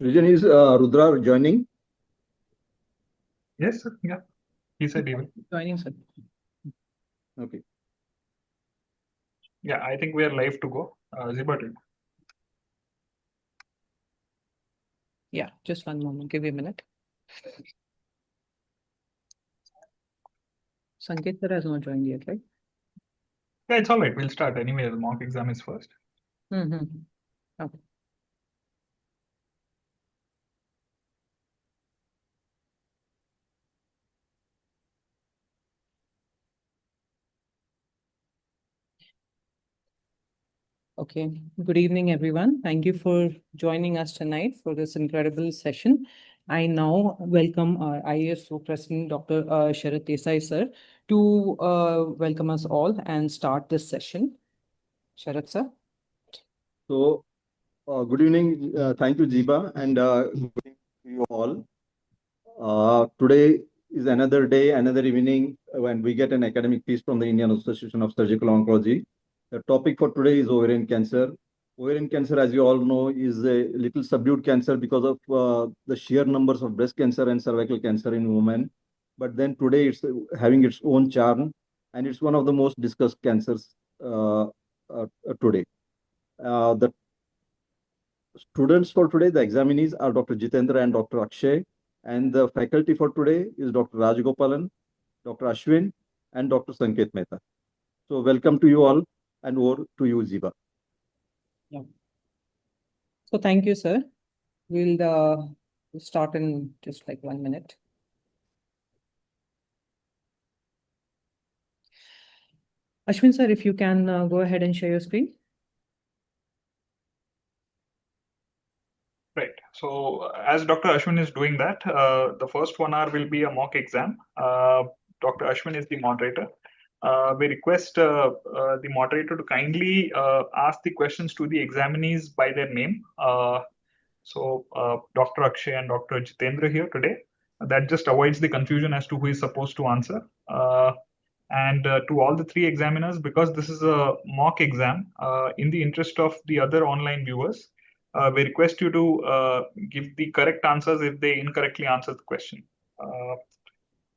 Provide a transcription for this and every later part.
Region is Rudra joining? Yes, sir. Yeah. He said he will. Joining, sir. Okay. Yeah, I think we are live to go. Ziba. Yeah, just one moment. Give me a minute. Sanket sir has not joined yet, right? Yeah, it's all right. We'll start anyway. The mock exam is first. Okay. Okay. Good evening, everyone. Thank you for joining us tonight for this incredible session. I now welcome our IASO President, Dr. Sharat Desai, sir, to welcome us all and start this session. Sharat, sir. So, good evening. Thank you, Ziba, and good evening to you all. Today is another day, another evening when we get an academic piece from the Indian Association of Surgical Oncology. The topic for today is ovarian cancer. Ovarian cancer, as you all know, is a little subdued cancer because of the sheer numbers of breast cancer and cervical cancer in women. But then today it's having its own charm, and it's one of the most discussed cancers today. The students for today, the examinees are Dr. Jitendra and Dr. Akshay, and the faculty for today is Dr. Rajgopalan, Dr. Ashwin, and Dr. Sanket Mehta. So welcome to you all, and over to you, Ziba. Yeah. So thank you, sir. We'll start in just like 1 minute. Ashwin, sir, if you can go ahead and share your screen. Right. So as Dr. Ashwin is doing that, the first 1 hour will be a mock exam. Dr. Ashwin is the moderator. We request the moderator to kindly ask the questions to the examinees by their name. So Dr. Akshay and Dr. Jitendra here today. That just avoids the confusion as to who is supposed to answer. And to all the three examiners, because this is a mock exam, in the interest of the other online viewers, we request you to give the correct answers if they incorrectly answer the question.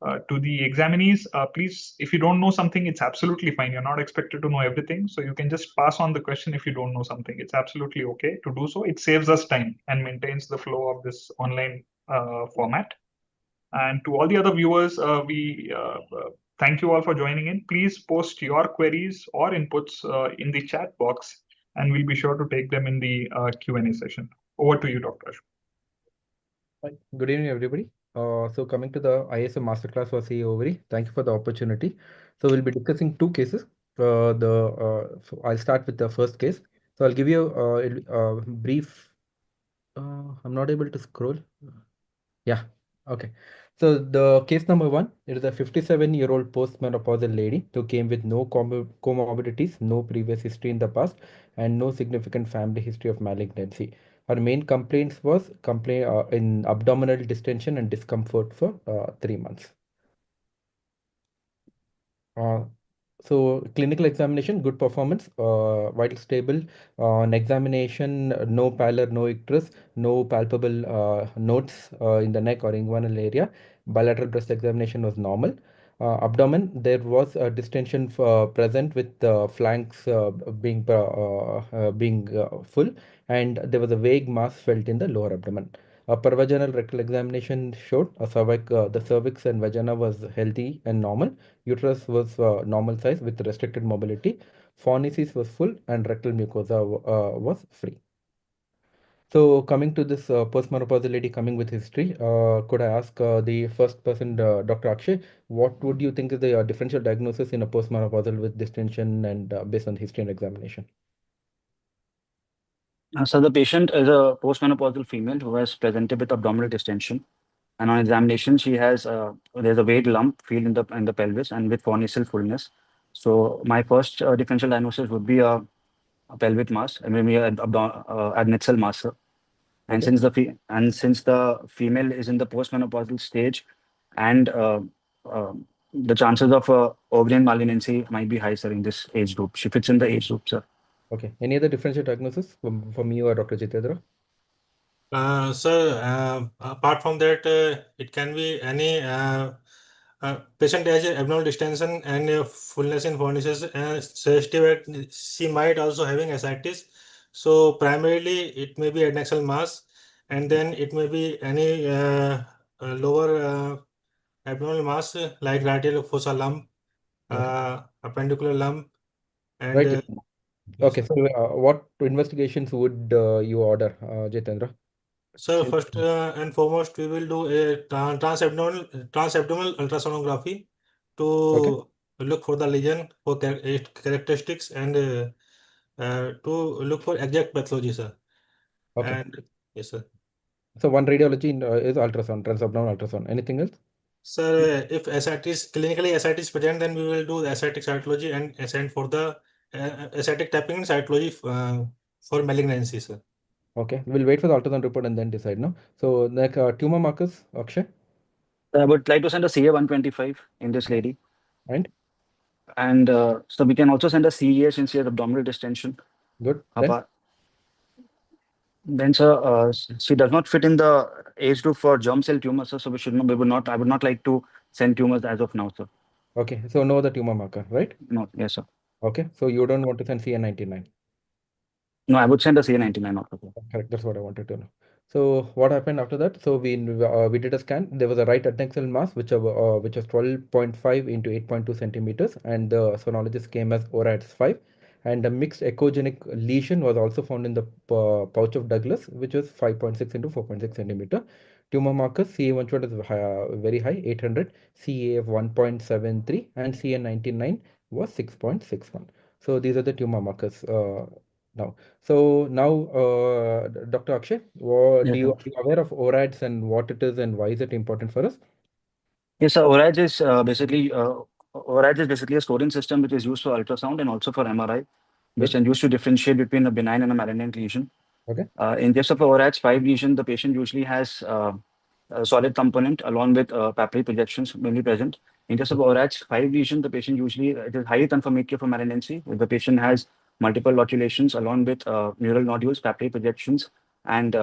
To the examinees, please, if you don't know something, it's absolutely fine. You're not expected to know everything. So you can just pass on the question if you don't know something. It's absolutely okay to do so. It saves us time and maintains the flow of this online format. And to all the other viewers, we thank you all for joining in. Please post your queries or inputs in the chat box, and we'll be sure to take them in the Q&A session. Over to you, Dr. Ashwin. Hi. Good evening, everybody. So coming to the IASO Masterclass for CA Ovary, thank you for the opportunity. So we'll be discussing two cases. So I'll start with the first case. So I'll give you a brief. I'm not able to scroll. Yeah. Okay. So the case number one, it is a 57-year-old postmenopausal lady who came with no comorbidities, no previous history in the past, and no significant family history of malignancy. Her main complaints was in abdominal distension and discomfort for 3 months. So clinical examination, good performance, vital stable. On examination, no pallor, no icterus, no palpable nodes in the neck or inguinal area. Bilateral breast examination was normal. Abdomen, there was a distension present with the flanks being full, and there was a vague mass felt in the lower abdomen. A pervaginal rectal examination showed the cervix and vagina was healthy and normal. Uterus was normal size with restricted mobility. Fornices was full and rectal mucosa was free. So coming to this postmenopausal lady coming with history, could I ask the first person, Dr. Akshay, what would you think is the differential diagnosis in a postmenopausal with distension and based on history and examination? So the patient is a postmenopausal female who has presented with abdominal distension, and on examination, she has there's a weight lump feel in the pelvis and with fornicel fullness. So my first differential diagnosis would be a pelvic mass, and maybe adnexal mass. And Okay. since the female is in the postmenopausal stage, and uh, the chances of ovarian malignancy might be high, sir, in this age group. She fits in the age group, sir. Okay. Any other differential diagnosis from you or Dr. Jitendra? Sir, apart from that, it can be any patient has abdominal distension and fullness in fornices, and suggestive that she might also having ascites. So primarily, it may be adnexal mass, and then it may be any lower abdominal mass like radial fossa lump, appendicular lump, and Right. yes, Okay. sir. So what investigations would you order, Jitendra? So first and foremost, we will do a transabdominal ultrasonography Okay. to look for the lesion, for its characteristics, and to look for exact pathology, sir. Okay. And yes, sir. So one radiology is ultrasound, transabdominal ultrasound. Anything else? Sir, if ascites clinically ascites present, then we will do the ascitic cytology and send for the ascitic tapping and cytology for malignancy, sir. Okay. We'll wait for the ultrasound report and then decide, no? So like tumor markers, Akshay, I would like to send a CA-125 in this lady. and And so we can also send a CEA since she has abdominal distension. good. Then Apart, then sir, she does not fit in the age group for germ cell tumors, sir. So I would not like to send tumors as of now, sir. okay. So no other tumor marker, right? No, yes, sir. Okay. So you don't want to send CA99. No, I would send a CA-99 also. Correct. That's what I wanted to know. So what happened after that? So we did a scan. There was a right adnexal mass which was 12.5 into 8.2 centimeters, and the sonologist came as ORADS 5. And a mixed echogenic lesion was also found in the pouch of Douglas, which was 5.6 into 4.6 centimeter. Tumor markers CA1 is very high, 800, CA of 1.73, and CA99 was 6.61. So these are the tumor markers now. So now, Dr. Akshay, Yes, sir. are you aware of ORADs and what it is and why is it important for us? Yes, sir. ORADS is basically a scoring system which is used for ultrasound and also for MRI, which Good. is used to differentiate between a benign and a malignant lesion. Okay. In case of ORADS 5 lesion, the patient usually has a solid component along with papillary projections mainly present. In case of ORADS 5 lesion, the patient usually it is highly confirmatory for malignancy. The patient has multiple loculations along with mural nodules, papillary projections, and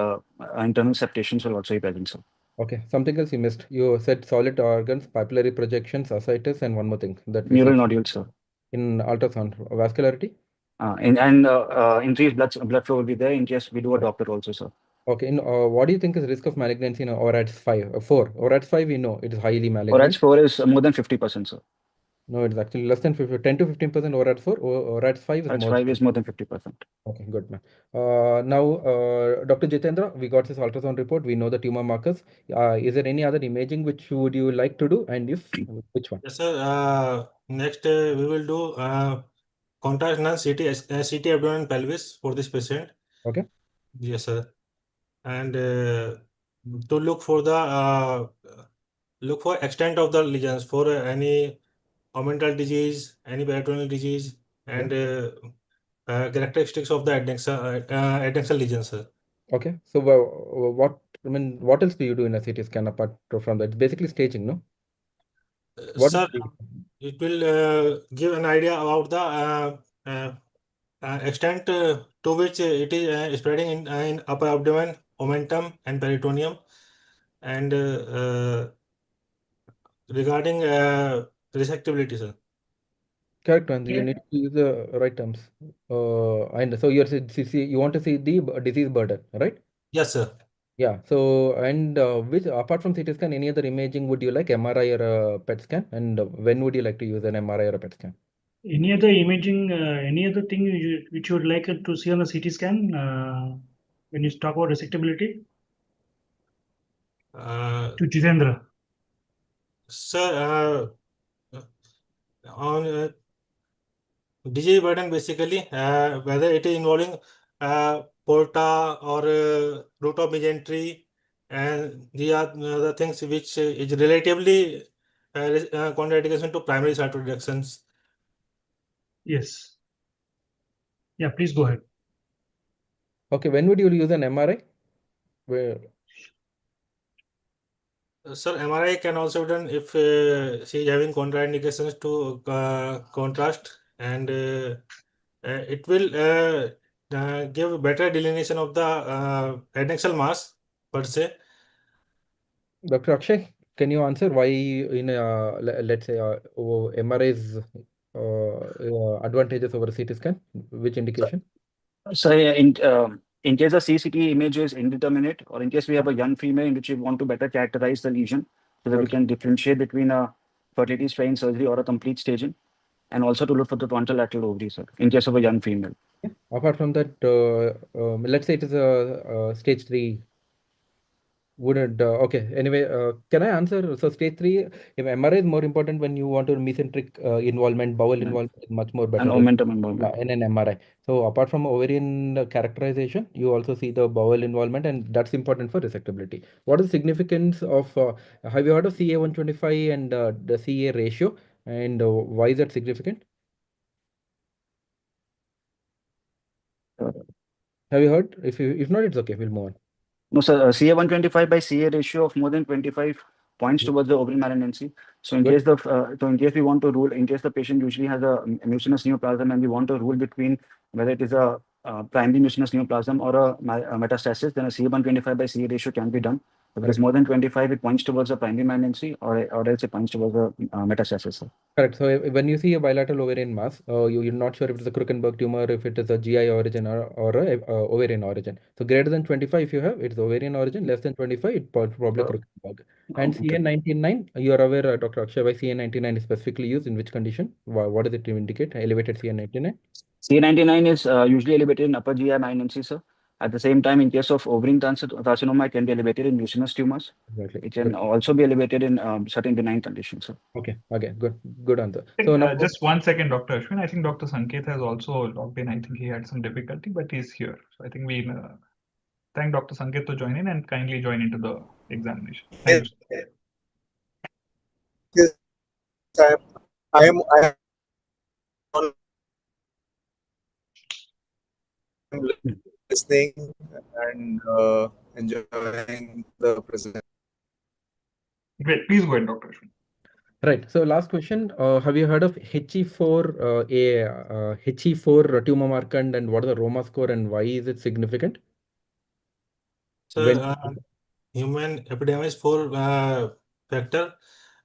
internal septations will also be present. So. Okay, something else you missed. You said solid organs, papillary projections, ascites, and one more thing that we Mural see nodules, sir. in ultrasound. Vascularity? Increased blood flow will be there in case we do a Doppler also, sir. Okay, what do you think is risk of malignancy in ORADS 5, 4? ORADS 5, we know it is highly ORADS malignant. 4 is more than 50%, sir. No, it's actually less than 50, 10 to 15% ORADS 4. ORADS 5 is ORADS more. 5 is more than 50%. Okay, good, man. Now, Dr. Jitendra, we got this ultrasound report. We know the tumor markers. Is there any other imaging which would you like to do, and if which one? Yes, sir. Next, we will do contrast none CT abdomen and pelvis for this patient. Okay. Yes, sir. And to look for the extent of the lesions for any omental disease, any peritoneal disease, and characteristics of the adnexal lesions, sir. Okay. So, what else do you do in a CT scan apart from that? It's basically staging, no? What Sir, is it will give an idea about the extent to which it is spreading in upper abdomen, omentum, and peritoneum, and regarding resectability, sir. correct, and you need to use the right terms. And so you want to see the disease burden, right? Yes, sir. Yeah. So, and which apart from CT scan, any other imaging would you like, MRI or a PET scan? And when would you like to use an MRI or a PET scan? Any other imaging, any other thing which you would like to see on the CT scan when you talk about resectability? To Jitendra. Sir, on disease burden, basically, whether it is involving porta or root of mesentery, and these are the things which is relatively contraindication to primary cytoreductions. Yes. Yeah, please go ahead. Okay, when would you use an MRI? Where Sir, MRI can also be done if she is having contraindications to contrast, and it will give better delineation of the adnexal mass per se. Dr. Akshay, can you answer why in let's say MRI is advantageous over CT scan? Which indication? So in case the CCT image is indeterminate, or in case we have a young female in which we want to better characterize the lesion, so that we can differentiate between a fertility sparing surgery or a complete staging, and also to look for the contralateral ovaries, sir, in case of a young female. Apart from that, let's say it is a stage 3. Wouldn't okay. Anyway, can I answer? So stage 3, if MRI is more important when you want to mesenteric involvement, bowel involvement is much more better And omentum involvement. in an MRI. So apart from ovarian characterization, you also see the bowel involvement, and that's important for resectability. What is the significance of? Have you heard of CA125 and the CA ratio, and why is that significant? Have you heard? If not, it's okay. We'll move on. No, sir. CA125 by CA ratio of more than 25 points towards the ovarian malignancy. So in case we want to rule, in case the patient usually has a mucinous neoplasm, and we want to rule between whether it is a primary mucinous neoplasm or a metastasis, then a CA125 by CA ratio can be done. If it is more than 25, it points towards a primary malignancy, or else it points towards a metastasis, sir. Correct. So when you see a bilateral ovarian mass, you're not sure if it's a Krukenberg tumor, if it is a GI origin or a ovarian origin. So greater than 25, if you have, it's ovarian origin. Less than 25, it's probably Krukenberg. And Okay. CA99, you are aware, Dr. Akshay, why CA99 is specifically used in which condition? What does it indicate? Elevated CA99? CA99 is usually elevated in upper GI malignancy, sir. At the same time, in case of ovarian carcinoma, it can be elevated in mucinous tumors. Exactly. It can also be elevated in certain benign conditions, sir. Okay. Again, good answer. So now, Just 1 second, Dr. Ashwin. I think Dr. Sanket has also logged in. I think he had some difficulty, but he's here. So I think we thank Dr. Sanket to join in and kindly join into the examination. Thank you. Yes, I am listening and enjoying the presentation. Great. Please go ahead, Dr. Ashwin. Right. So last question. Have you heard of He4 tumor marker and what is the Roma score and why is it significant? So When human epidermis 4 factor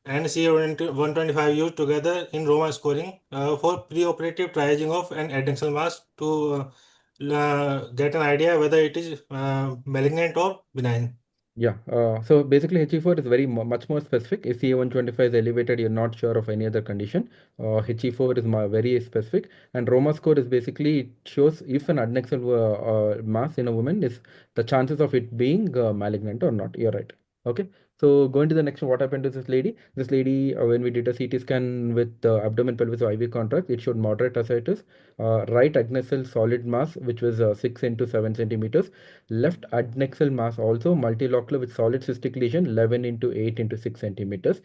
and CA125 used together in Roma scoring for preoperative triaging of an adnexal mass to get an idea whether it is malignant or benign. Yeah, so basically HE4 is very much more specific. If CA125 is elevated, you're not sure of any other condition. HE4 is very specific, and Roma score is basically it shows if an adnexal mass in a woman is the chances of it being malignant or not. You're right. Okay. So going to the next one, what happened to this lady? This lady, when we did a CT scan with abdomen pelvis IV contrast, it showed moderate ascites, right adnexal solid mass, which was 6 into 7 centimeters. Left adnexal mass also multilocular with solid cystic lesion 11 into 8 into 6 centimeters.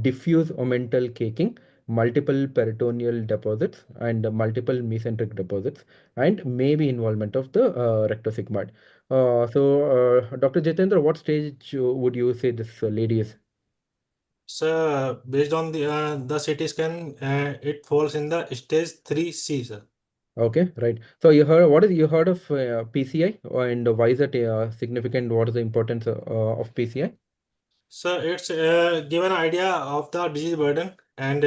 Diffuse omental caking, multiple peritoneal deposits and multiple mesenteric deposits, and maybe involvement of the rectosigmoid. Dr. Jitendra, what stage would you say this lady is? So based on the CT scan, it falls in the stage 3C, sir. Okay, right. So you heard of PCI and why is it significant? What is the importance of PCI? So it's given an idea of the disease burden and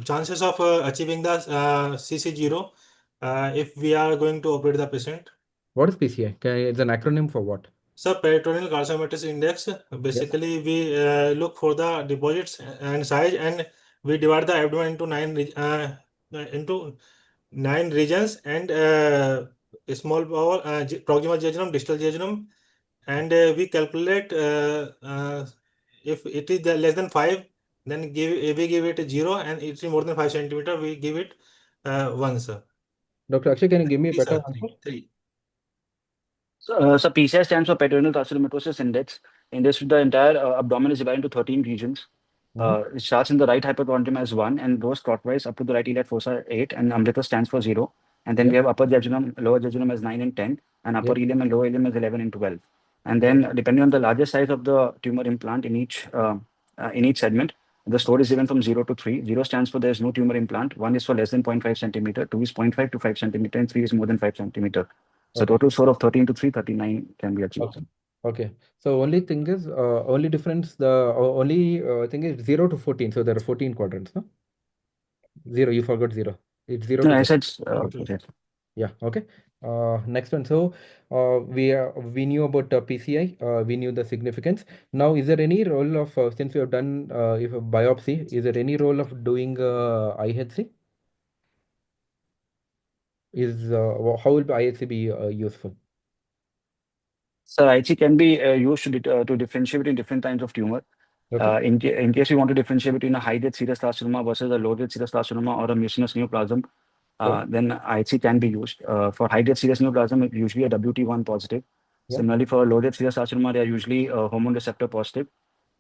chances of achieving the CC0 if we are going to operate the patient. What is PCI? It's an acronym for what? So peritoneal carcinomatous index, basically we look for the deposits and size, and we divide the abdomen into 9 regions and small bowel, proximal jejunum, distal jejunum, and we calculate if it is less than 5, then we give it a 0, and it is more than 5 centimeter, we give it 1, sir. Dr. Akshay, can you give me a Three, better sir, answer? three. So PCI stands for peritoneal carcinomatosis index. In this, the entire abdomen is divided into 13 regions. It starts in the right hypochondrium as 1 and goes clockwise up to the right iliac fossa 8, and umbilical stands for 0. And then we have upper jejunum, lower jejunum as 9 and 10, and upper ileum and lower ileum as 11 and 12. And then depending on the larger size of the tumor implant in each segment, the score is given from 0 to 3. 0 stands for there is no tumor implant. 1 is for less than 0.5 centimeter. 2 is 0.5 to 5 centimeter, and 3 is more than 5 centimeter. So total score of 13 to 3, 39 can be achieved. Okay. So only thing is, only difference, the only thing is 0 to 14. So there are 14 quadrants, no? 0, you forgot 0. It's 0 No, to I 14. said yes. Yeah, okay. Next one. So we knew about PCI, we knew the significance. Now, is there any role of, since we have done if a biopsy, is there any role of doing IHC? How will IHC be useful? So IHC can be used to differentiate between different kinds of tumor. Okay. In case you want to differentiate between a high-grade serous carcinoma versus a low-grade serous carcinoma or a mucinous neoplasm, then IHC can be used. For high-grade serous neoplasm, it's usually a WT1 positive. Similarly, for low-grade serous carcinoma, they are usually hormone receptor positive,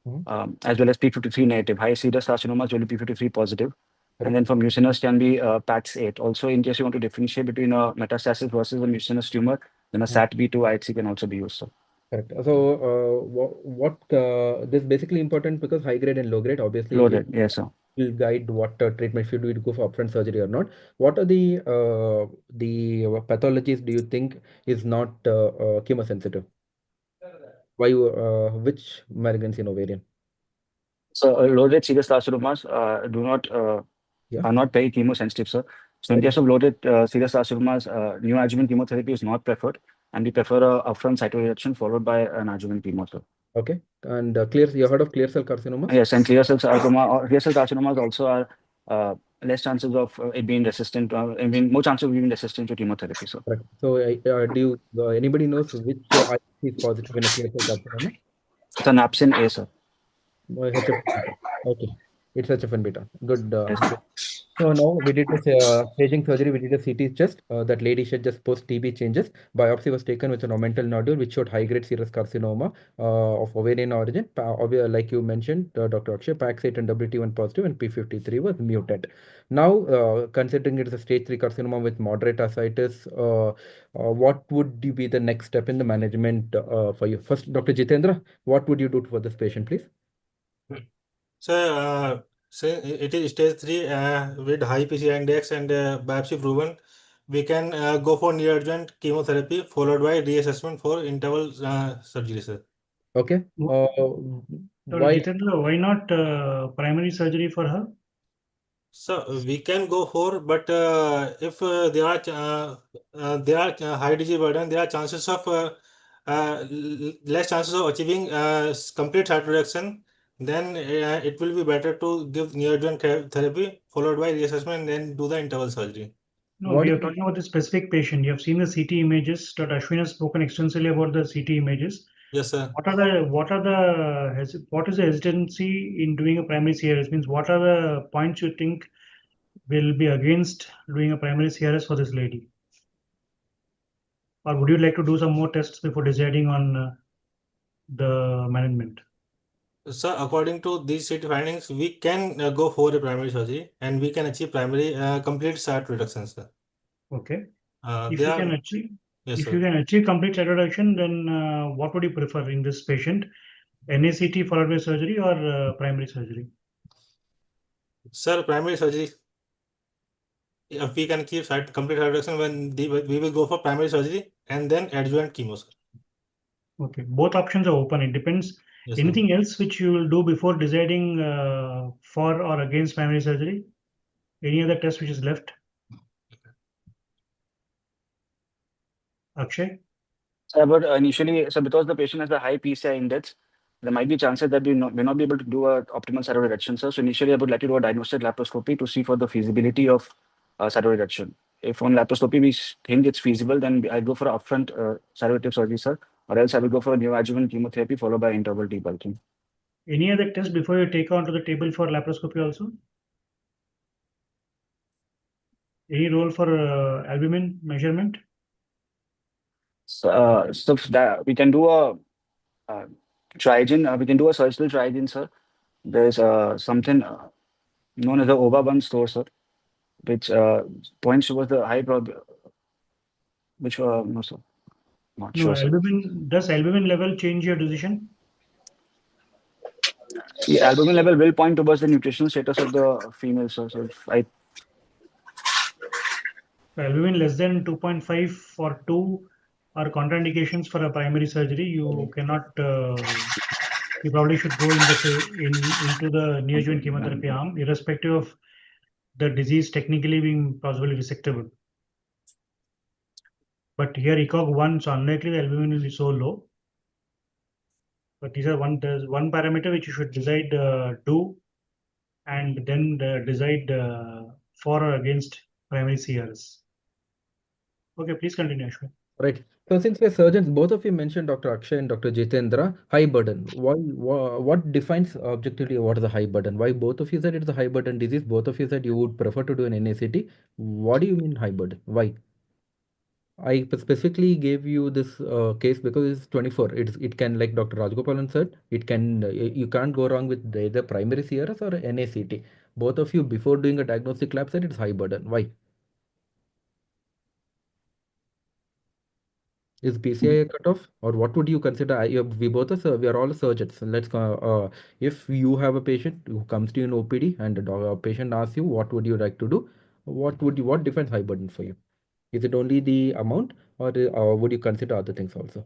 as well as P53 negative. High serous carcinomas will be P53 positive. And then for mucinous can be PAX8. Also, in case you want to differentiate between a metastasis versus a mucinous tumor, then a SAT-B2 IHC can also be used. So. Correct. So this is basically important because high grade and low grade obviously Low grade, yes, sir. will guide what treatment should we go for upfront surgery or not. What are the pathologies do you think is not chemosensitive? Why? Which malignancy in ovarian? So low-grade serous carcinomas are not very chemosensitive, sir. So in case of low-grade serous carcinomas, neoadjuvant chemotherapy is not preferred, and we prefer a upfront cytoreduction followed by an adjuvant chemo, sir. Okay. And you heard of clear cell carcinomas? Yes, and clear cell carcinomas also are less chances of it being resistant, more chances of being resistant to chemotherapy, sir. Correct. So anybody knows which IHC is positive in a clear cell carcinoma? It's an absent A, sir. HFN beta. Okay. It's HFN beta. Good. Yes. Good. So now we did this staging surgery. We did a CT chest. That lady said just post TB changes. Biopsy was taken with an omental nodule, which showed high-grade serous carcinoma of ovarian origin. Like you mentioned, Dr. Akshay, PAX8 and WT1 positive, and P53 was mutant. Now, considering it is a stage 3 carcinoma with moderate ascites, what would be the next step in the management for you? First, Dr. Jitendra, what would you do for this patient, please? So, it is stage 3 with high PCR index and biopsy proven. We can go for neoadjuvant chemotherapy followed by reassessment for interval surgery, sir. Okay. So, Why? Jitendra, why not primary surgery for her? So we can go for, but if there are high disease burden, there are chances of less chances of achieving complete cytoreduction. Then it will be better to give neoadjuvant therapy followed by reassessment and then do the interval surgery. No, What we is are talking about the specific patient. You have seen the CT images. Dr. Ashwin has spoken extensively about the CT images. Yes, sir. What is the hesitancy in doing a primary CRS? Means what are the points you think will be against doing a primary CRS for this lady? Or would you like to do some more tests before deciding on the management? So according to these CT findings, we can go for a primary surgery and we can achieve primary complete cytoreduction, sir. Okay. They are, yes, If sir. you can achieve complete cytoreduction, then what would you prefer in this patient? NACT followed by surgery or primary surgery? Sir, primary surgery. If we can achieve complete cytoreduction, we will go for primary surgery and then adjuvant chemo, sir. Okay, both options are open. It depends. Yes, sir. Anything else which you will do before deciding for or against primary surgery? Any other test which is left? Akshay? But initially, so because the patient has a high PCI index, there might be chances that we may not be able to do a optimal cytoreduction, sir. So initially, I would like to do a diagnostic laparoscopy to see for the feasibility of cytoreduction. If on laparoscopy we think it's feasible, then I go for upfront cytoreductive surgery, sir, or else I will go for a neoadjuvant chemotherapy followed by interval debulking. Any other test before you take onto the table for laparoscopy also? Any role for albumin measurement? So that we can do a trigen. We can do a surgical trigen, sir. There's something known as the OVA1 score, sir, which points towards the high probability. Which no, sir, not No, sure, sir. does albumin level change your decision? The albumin level will point towards the nutritional status of the female, sir. So if I Albumin less than 2.5 or 2 are contraindications for a primary surgery. You cannot. You probably should go into the neoadjuvant chemotherapy arm, irrespective of the disease technically being possibly resectable. But here ECOG1, so unlikely the albumin will be so low. But there's one parameter which you should decide do, and then decide for or against primary CRS. Okay, please continue, Ashwin. Right. So since we're surgeons, both of you mentioned Dr. Akshay and Dr. Jitendra, high burden. What defines objectively what is a high burden? Why both of you said it's a high burden disease? Both of you said you would prefer to do an NACT. What do you mean high burden? Why? I specifically gave you this case because it's 24. It can, like Dr. Rajgopalan said, it can you can't go wrong with either primary CRS or NACT. Both of you before doing a diagnostic lab said it's high burden. Why? Is PCI a cutoff, or what would you consider? We both are we are all surgeons. Let's if you have a patient who comes to you in OPD and a patient asks you what would you like to do, what defines high burden for you? Is it only the amount, or would you consider other things also?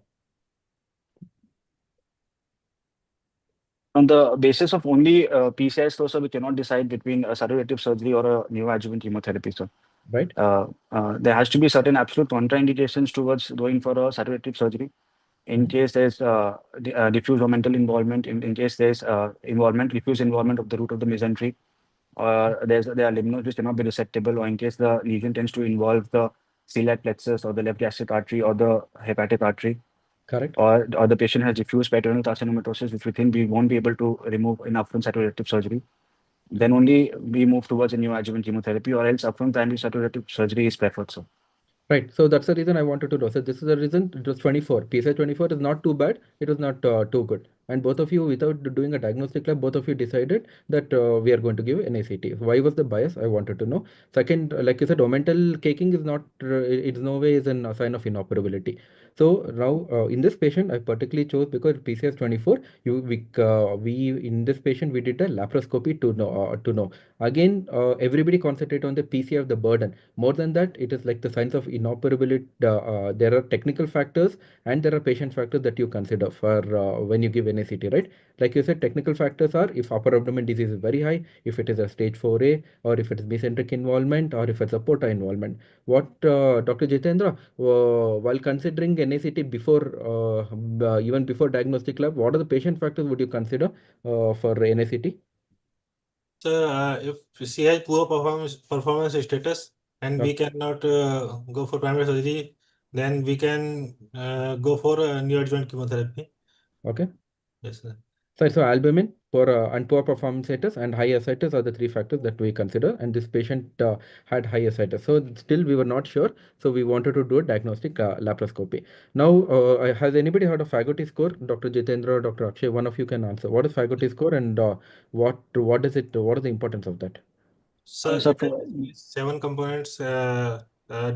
on the basis of only PCI score, sir, we cannot decide between a cytoreductive surgery or a neoadjuvant chemotherapy, sir. Right. There has to be certain absolute contraindications towards going for a cytoreductive surgery. In case there's diffuse omental involvement, in case there's diffuse involvement of the root of the mesentery, or there are lymph nodes which cannot be resectable, or in case the lesion tends to involve the celiac plexus or the left gastric artery or the hepatic artery. Correct. Or the patient has diffuse peritoneal carcinomatosis, which we think we won't be able to remove in upfront cytoreductive surgery. then only we move towards a neoadjuvant chemotherapy, or else upfront primary cytoreductive surgery is preferred, sir. Right. So that's the reason I wanted to know. So this is the reason it was 24. PSA 24 is not too bad. It was not too good. And both of you, without doing a diagnostic lab, both of you decided that we are going to give an ACT. Why was the bias? I wanted to know. Second, like you said, omental caking is not, it's no way is a sign of inoperability. So now in this patient, I particularly chose because PSA is 24. We in this patient we did a laparoscopy to know. Again, everybody concentrate on the PCA of the burden. More than that, it is like the signs of inoperability. There are technical factors and there are patient factors that you consider for when you give NACT, right? Like you said, technical factors are if upper abdomen disease is very high, if it is a stage 4A, or if it is mesenteric involvement, or if it's a porta involvement. What Dr. Jitendra, while considering NACT before, even before diagnostic lab, what are the patient factors would you consider for NACT? So if she has poor performance status and we cannot go for primary surgery, then we can go for neoadjuvant chemotherapy. Okay. Yes, sir. So albumin for and poor performance status and high ascites are the three factors that we consider. And this patient had high ascites. So still we were not sure. So we wanted to do a diagnostic laparoscopy. Now, has anybody heard of Fagoty score? Dr. Jitendra or Dr. Akshay, one of you can answer. What is Fagoty score and what is it? What is the importance of that? So So it has 7 components: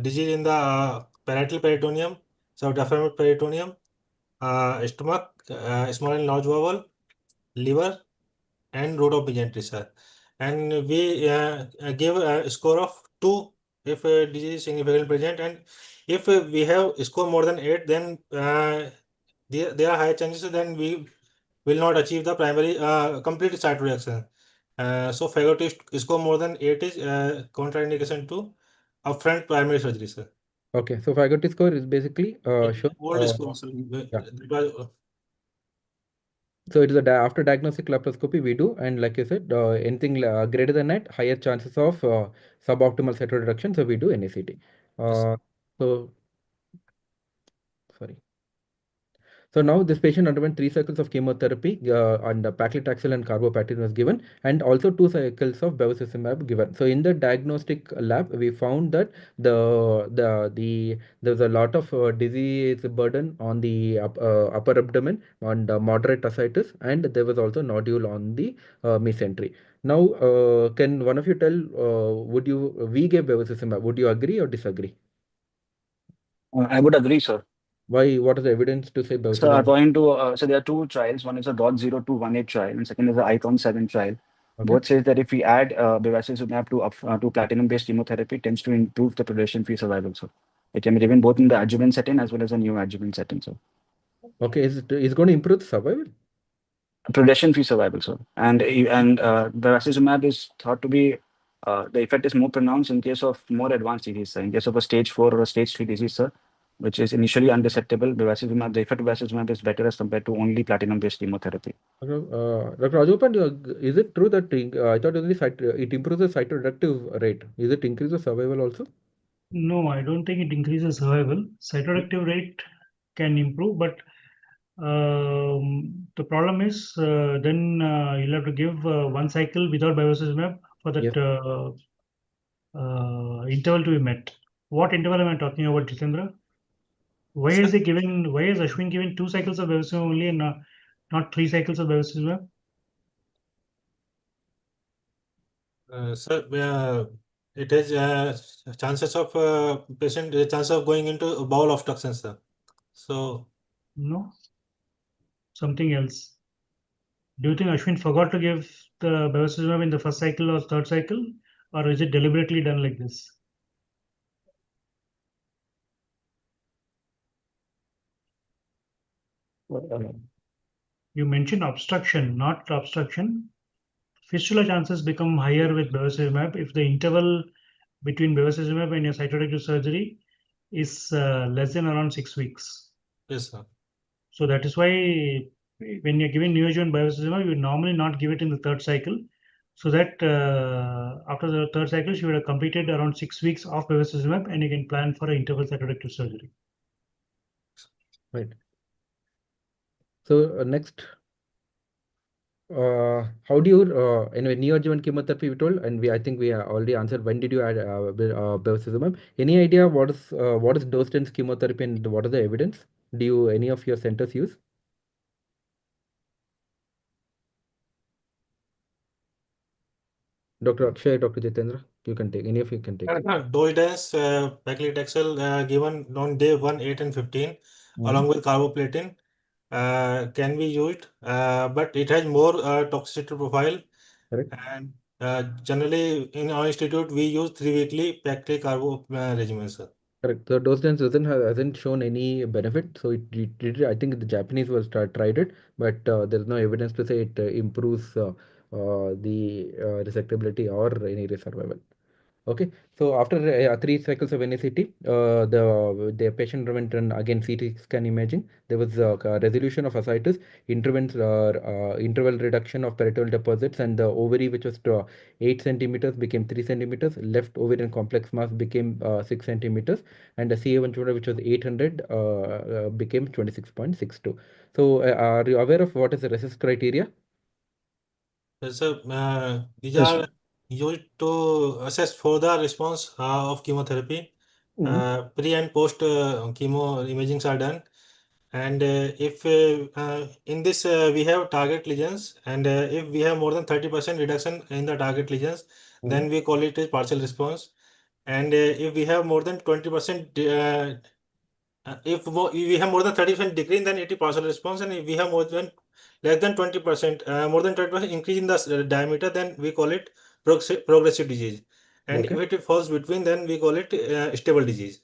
disease in the parietal peritoneum, subdiaphragmatic peritoneum, stomach, small and large bowel, liver, and root of mesentery, sir. And we give a score of 2 if disease is significantly present, and if we have score more than 8, then there are high chances then we will not achieve the primary complete cytoreduction. So Fagoty score more than 8 is contraindication to upfront primary surgery, sir. Okay, so Fagoty score is basically shows. Old score, sir. Yeah. That was, So it is after diagnostic laparoscopy we do, and like I said, anything greater than that, higher chances of suboptimal cytoreduction. So we do NACT. So sorry. So now this patient underwent 3 cycles of chemotherapy and paclitaxel and carboplatin was given, and also 2 cycles of bevacizumab given. So in the diagnostic lab, we found that there's a lot of disease burden on the upper abdomen, on the moderate ascites, and there was also nodule on the mesentery. Now, can one of you tell? We gave bevacizumab? Would you agree or disagree? I would agree, sir. Why? What is the evidence to say So bevacizumab? according to so there are 2 trials. One is a .0218 trial, and second is the ICON-7 trial. Okay. Both says that if we add bevacizumab to platinum-based chemotherapy, it tends to improve the progression-free survival. So it can be given both in the adjuvant setting as well as a neoadjuvant setting. So Okay, is going to improve the survival? progression-free survival, sir. And bevacizumab is thought to be the effect is more pronounced in case of more advanced disease, sir. In case of a stage 4 or a stage 3 disease, sir, which is initially undetectable, bevacizumab, the effect of bevacizumab is better as compared to only platinum-based chemotherapy. Dr. Rajopan, is it true that I thought only it improves the cytoreductive rate? Is it increase the survival also? No, I don't think it increases survival. Cytoreductive rate can improve, but the problem is then you'll have to give 1 cycle without bevacizumab for that Yes. interval to be met. What interval am I talking about, Jitendra? Why is Ashwin giving 2 cycles of bevacizumab only and not 3 cycles of bevacizumab? sir, it has chances of patient chance of going into bowel obstruction, sir. So No, something else. Do you think Ashwin forgot to give the bevacizumab in the first cycle or third cycle, or is it deliberately done like this? You mentioned obstruction, not obstruction. Fistula chances become higher with bevacizumab if the interval between bevacizumab and your cytoreductive surgery is less than around 6 weeks. yes, sir. So that is why when you're giving neoadjuvant bevacizumab, you would normally not give it in the third cycle, so that after the third cycle, you would have completed around 6 weeks of bevacizumab, and you can plan for an interval cytoreductive surgery. Right. So next. How do you anyway neoadjuvant chemotherapy we told, and I think we already answered. When did you add bevacizumab? Any idea what is dose dense chemotherapy and what is the evidence? Do you any of your centers use? Dr. Akshay, Dr. Jitendra, you can take any of you can take. Dose dense paclitaxel given on day 1, 8, and 15, along with carboplatin, can be used, but it has more toxicity profile. Correct. And generally, in our institute, we use 3-weekly paclitaxel carbo regimen, sir. Correct. The dose dense hasn't shown any benefit. So I think the Japanese was tried it, but there's no evidence to say it improves the resectability or any survival. Okay, so after 3 cycles of NACT, the patient went on again CT scan imaging. There was a resolution of ascites, interval reduction of peritoneal deposits, and the ovary, which was 8 centimeters, became 3 centimeters. Left ovarian complex mass became 6 centimeters, and the CA125, which was 800, became 26.62. So, are you aware of what is the RECIST criteria? Yes, sir. These Yes. are used to assess for the response of chemotherapy. Pre and post chemo imagings are done. And if in this we have target lesions, and if we have more than 30% reduction in the target lesions, then we call it a partial response. And if we have more than 20%, if we have more than 30% decrease, then it is partial response. And if we have more than less than 20%, more than 20% increase in the diameter, then we call it progressive disease. And Okay. if it falls between, then we call it stable disease.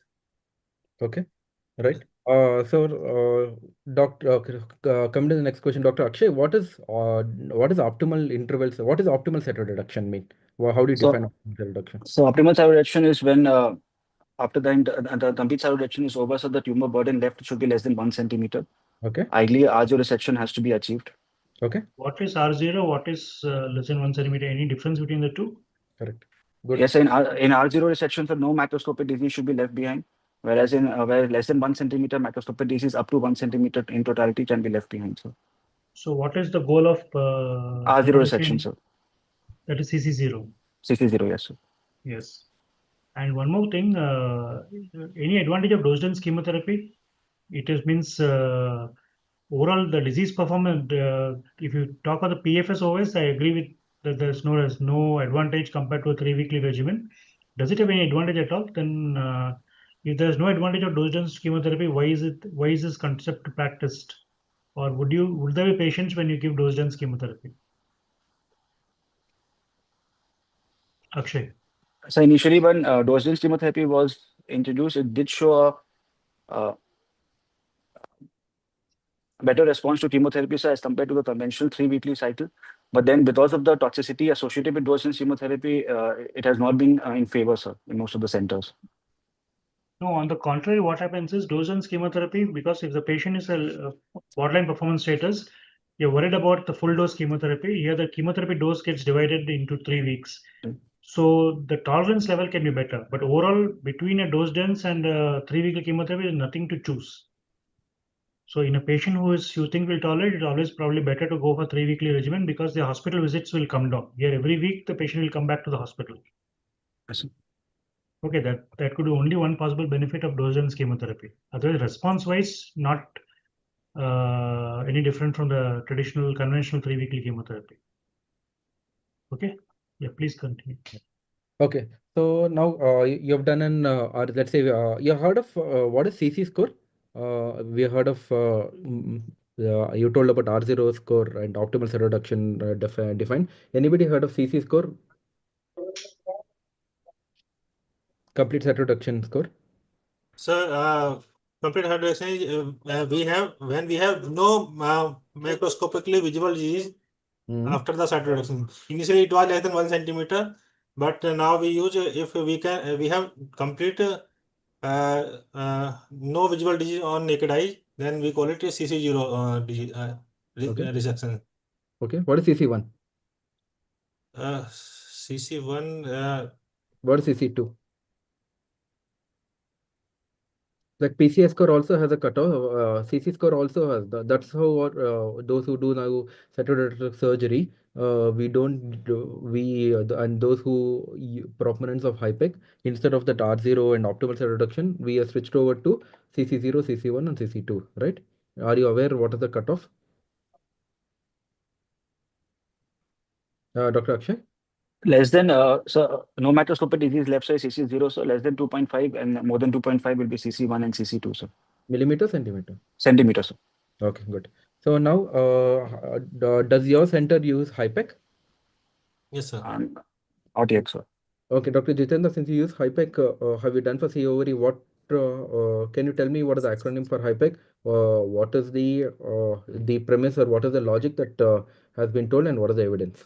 Okay, right. Doctor, coming to the next question, Dr. Akshay, what is optimal intervals? What is optimal cytoreduction mean? How do you define optimal cytoreduction? So optimal cytoreduction is when after the complete cytoreduction is over, so the tumor burden left should be less than 1 centimeter. Okay. Ideally, R0 resection has to be achieved. Okay. What is R0? What is less than 1 centimeter? Any difference between the two? Correct. Good. Yes, in R0 resection, so no macroscopic disease should be left behind. Whereas in where less than 1 centimeter macroscopic disease up to 1 centimeter in totality can be left behind. So what is the goal of R0 resection, sir. That is CC0. CC0, yes, sir. Yes. And one more thing, any advantage of dose-dense chemotherapy? It means overall the disease performance. If you talk about the PFS OS, I agree with that. There's no advantage compared to a 3-weekly regimen. Does it have any advantage at all? Then, if there's no advantage of dose-dense chemotherapy, why is this concept practiced? Or would there be patients when you give dose-dense chemotherapy? Akshay. So initially, when dose-dense chemotherapy was introduced, it did show a better response to chemotherapy, sir, as compared to the conventional 3-weekly cycle. But then, because of the toxicity associated with dose-dense chemotherapy, it has not been in favor, sir, in most of the centers. No, on the contrary, what happens is dose-dense chemotherapy, because if the patient is a borderline performance status, you're worried about the full dose chemotherapy. Here, the chemotherapy dose gets divided into 3 weeks. So the tolerance level can be better. But overall, between a dose-dense and a 3-weekly chemotherapy, there's nothing to choose. So in a patient you think will tolerate, it's always probably better to go for 3-weekly regimen because the hospital visits will come down. Here, every week, the patient will come back to the hospital. Yes, Okay, that could be only one possible benefit of dose-dense chemotherapy. Otherwise, response-wise, not any different from the traditional conventional 3-weekly chemotherapy. Okay, yeah, please continue. Okay, so now you have done or let's say you heard of what is CC score? We heard of you told about R0 score and optimal cytoreduction defined. Anybody heard of CC score? Complete cytoreduction score. So, complete cytoreduction is we have when we have no macroscopically visible disease after the cytoreduction. Initially, it was less than 1 centimeter, but now we use if we can we have complete no visible disease on naked eye, then we call it a CC0 disease, resection. Okay, what is CC1? CC1. What is CC2? Like PCS score also has a cutoff. CC score also has. That's how those who do now cytoreduction surgery, we don't do, we and those who proponents of HIPEC, instead of that R0 and optimal cytoreduction, we are switched over to CC0, CC1, and CC2. Right? Are you aware what is the cutoff? Dr. Akshay? Less than, so no macroscopic disease left side CC0, so less than 2.5 and more than 2.5 will be CC1 and CC2, so Millimeter, centimeter? centimeters. So. Okay, good. So now, does your center use HIPEC? Yes, sir. Not yet, sir. Okay, Dr. Jitendra, since you use HIPEC, have you done for COVRI? What can you tell me what is the acronym for HIPEC? What is the premise or what is the logic that has been told, and what is the evidence?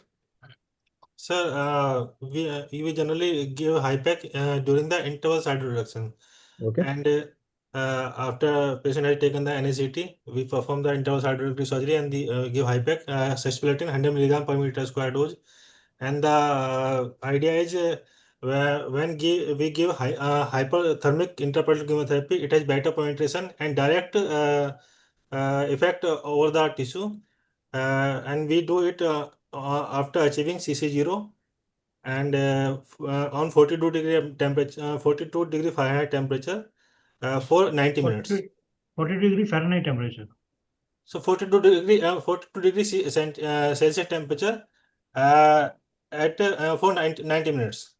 Sir, we generally give HIPEC during the interval cytoreduction. Okay. And after patient has taken the NACT, we perform the interval cytoreductive surgery and give HIPEC, cisplatin 100 milligram per meter square dose. And the idea is when we give hyperthermic intraperitoneal chemotherapy, it has better penetration and direct effect over the tissue. And we do it after achieving CC0 and on 42 degree temperature, 42 degree Fahrenheit temperature for 90 minutes. 42 degree Fahrenheit temperature. So 42 degree Celsius temperature for 90 minutes.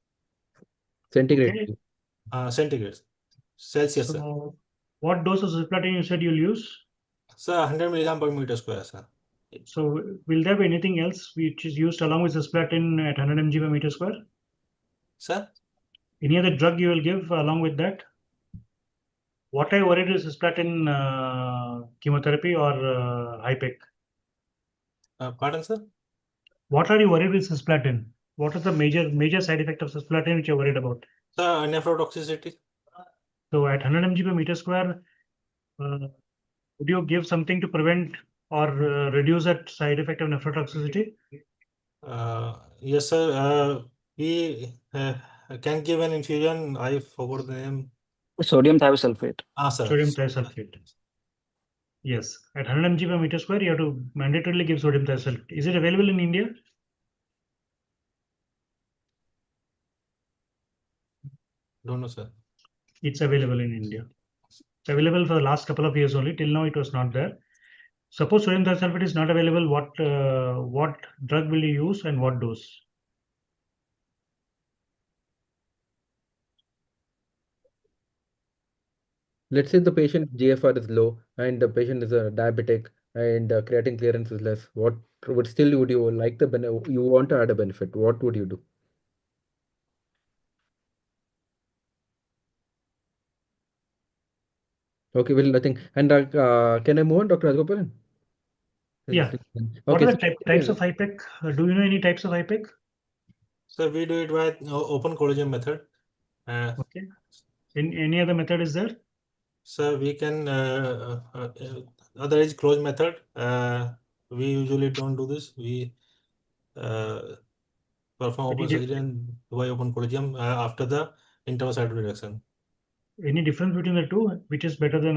Centigrade. Okay. Centigrade. Celsius. So what dose of cisplatin you said you'll use? Sir, 100 milligram per meter square, sir. So will there be anything else which is used along with cisplatin at 100 mg per meter square? Sir? Any other drug you will give along with that? What are you worried is cisplatin chemotherapy or HIPEC? Pardon, sir? What are you worried with cisplatin? What is the major side effect of cisplatin which you're worried about? Sir, nephrotoxicity. So at 100 mg per meter square, would you give something to prevent or reduce that side effect of nephrotoxicity? Yes, sir. We can give an infusion. I forgot the name. Sodium thiosulfate. Sir. Sodium thiosulfate. Yes, at 100 mg per meter square, you have to mandatorily give sodium thiosulfate. Is it available in India? Don't know, sir. It's available in India. It's available for the last couple of years only. Till now, it was not there. Suppose sodium thiosulfate is not available, what drug will you use and what dose? Let's say the patient GFR is low and the patient is a diabetic and creatinine clearance is less. What would still would you like you want to add a benefit? What would you do? Okay, well, nothing. And can I move on, Dr. Rajgopalan? Yeah. Okay. What are the types of HIPEC? Do you know any types of HIPEC? So we do it by open collagen method. Okay. Any other method is there? So we can other is closed method. We usually don't do this. We perform open surgery and by open collagen after the interval cytoreduction. Any difference between the two? Which is better than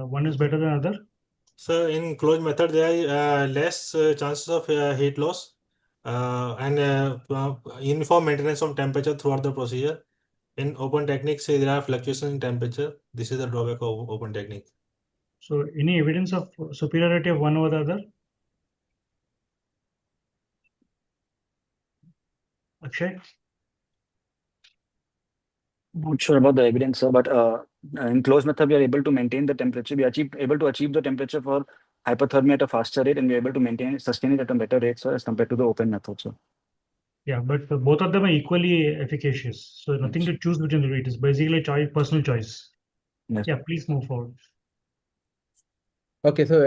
one is better than other? So in closed method, there are less chances of heat loss and uniform maintenance of temperature throughout the procedure. In open techniques, there are fluctuations in temperature. This is the drawback of open technique. So any evidence of superiority of one over the other? Akshay? Not sure about the evidence, sir, but in closed method, we are able to maintain the temperature. We are able to achieve the temperature for hypothermia at a faster rate, and we are able to sustain it at a better rate, sir, as compared to the open method, sir. Yeah, but both of them are equally efficacious. So nothing to choose between the two. It is basically personal choice. Yes. Yeah, please move forward. Okay, so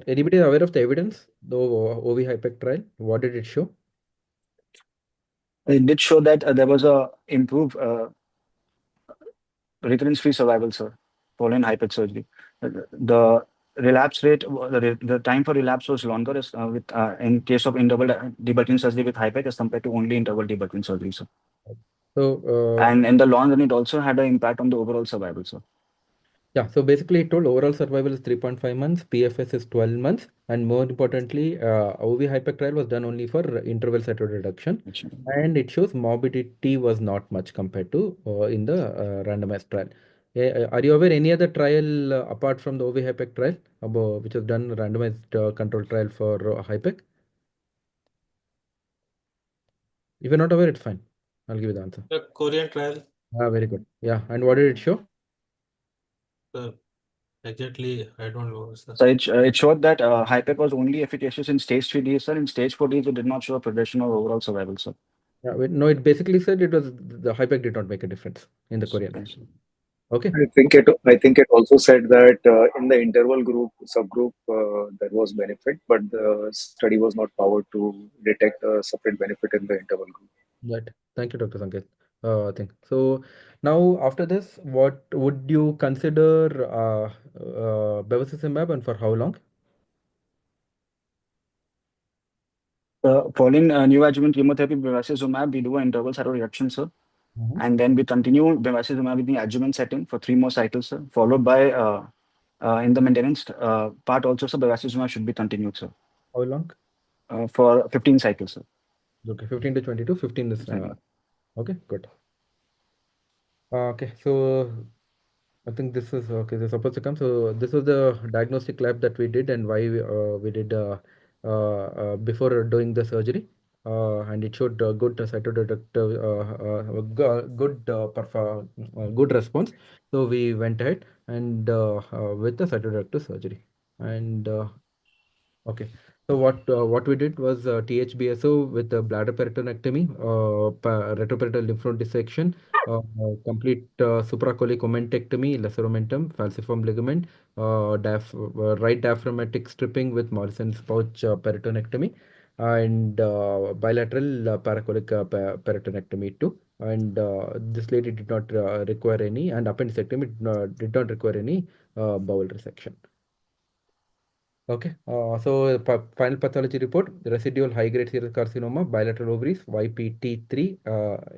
anybody aware of the evidence, the OV HIPEC trial? What did it show? It did show that there was a improved recurrence-free survival, sir, following HIPEC surgery. The relapse rate, the time for relapse was longer in case of interval debulking surgery with HIPEC as compared to only interval debulking surgery, sir. So and in the long run, it also had an impact on the overall survival, sir. Yeah, so basically it told overall survival is 3.5 months, PFS is 12 months, and more importantly, OV HIPEC trial was done only for interval cytoreduction, and it shows morbidity was not much compared to in the randomized trial. Are you aware any other trial apart from the OV HIPEC trial which was done randomized control trial for HIPEC? If you're not aware, it's fine. I'll give you the answer. The Korean trial. Very good. Yeah, and what did it show? Exactly, I don't know, sir. So it showed that HIPEC was only efficacious in stage 3D, sir. In stage 4D, it did not show a progression or overall survival, sir. Yeah, no, it basically said it was the HIPEC did not make a difference in the Korean. Okay. I think it also said that in the interval group subgroup there was benefit, but the study was not powered to detect a separate benefit in the interval group. Right. Thank you, Dr. Sanket. So now after this, what would you consider bevacizumab and for how long? Following neoadjuvant chemotherapy bevacizumab, we do an interval cytoreduction, sir. And then we continue bevacizumab in the adjuvant setting for 3 more cycles, sir, followed by in the maintenance part also, sir, bevacizumab should be continued, sir. How long? For 15 cycles, sir. Okay, 15 to 22, 15 is okay, good. Okay, so I think this is okay. They're supposed to come. So this was the diagnostic lab that we did and why we did before doing the surgery. And it showed good cytoreductive, good response. So we went ahead and with the cytoreductive surgery. And okay. So what we did was THBSO with the bladder peritonectomy, retroperitoneal lymph node dissection, complete supracholic omentectomy, lesser omentum, falciform ligament, right diaphragmatic stripping with Morrison's pouch peritonectomy, and bilateral paracholic peritonectomy too. And this lady did not require any, and appendectomy did not require any bowel resection. Okay, so final pathology report, residual high-grade serous carcinoma, bilateral ovaries, YPT3,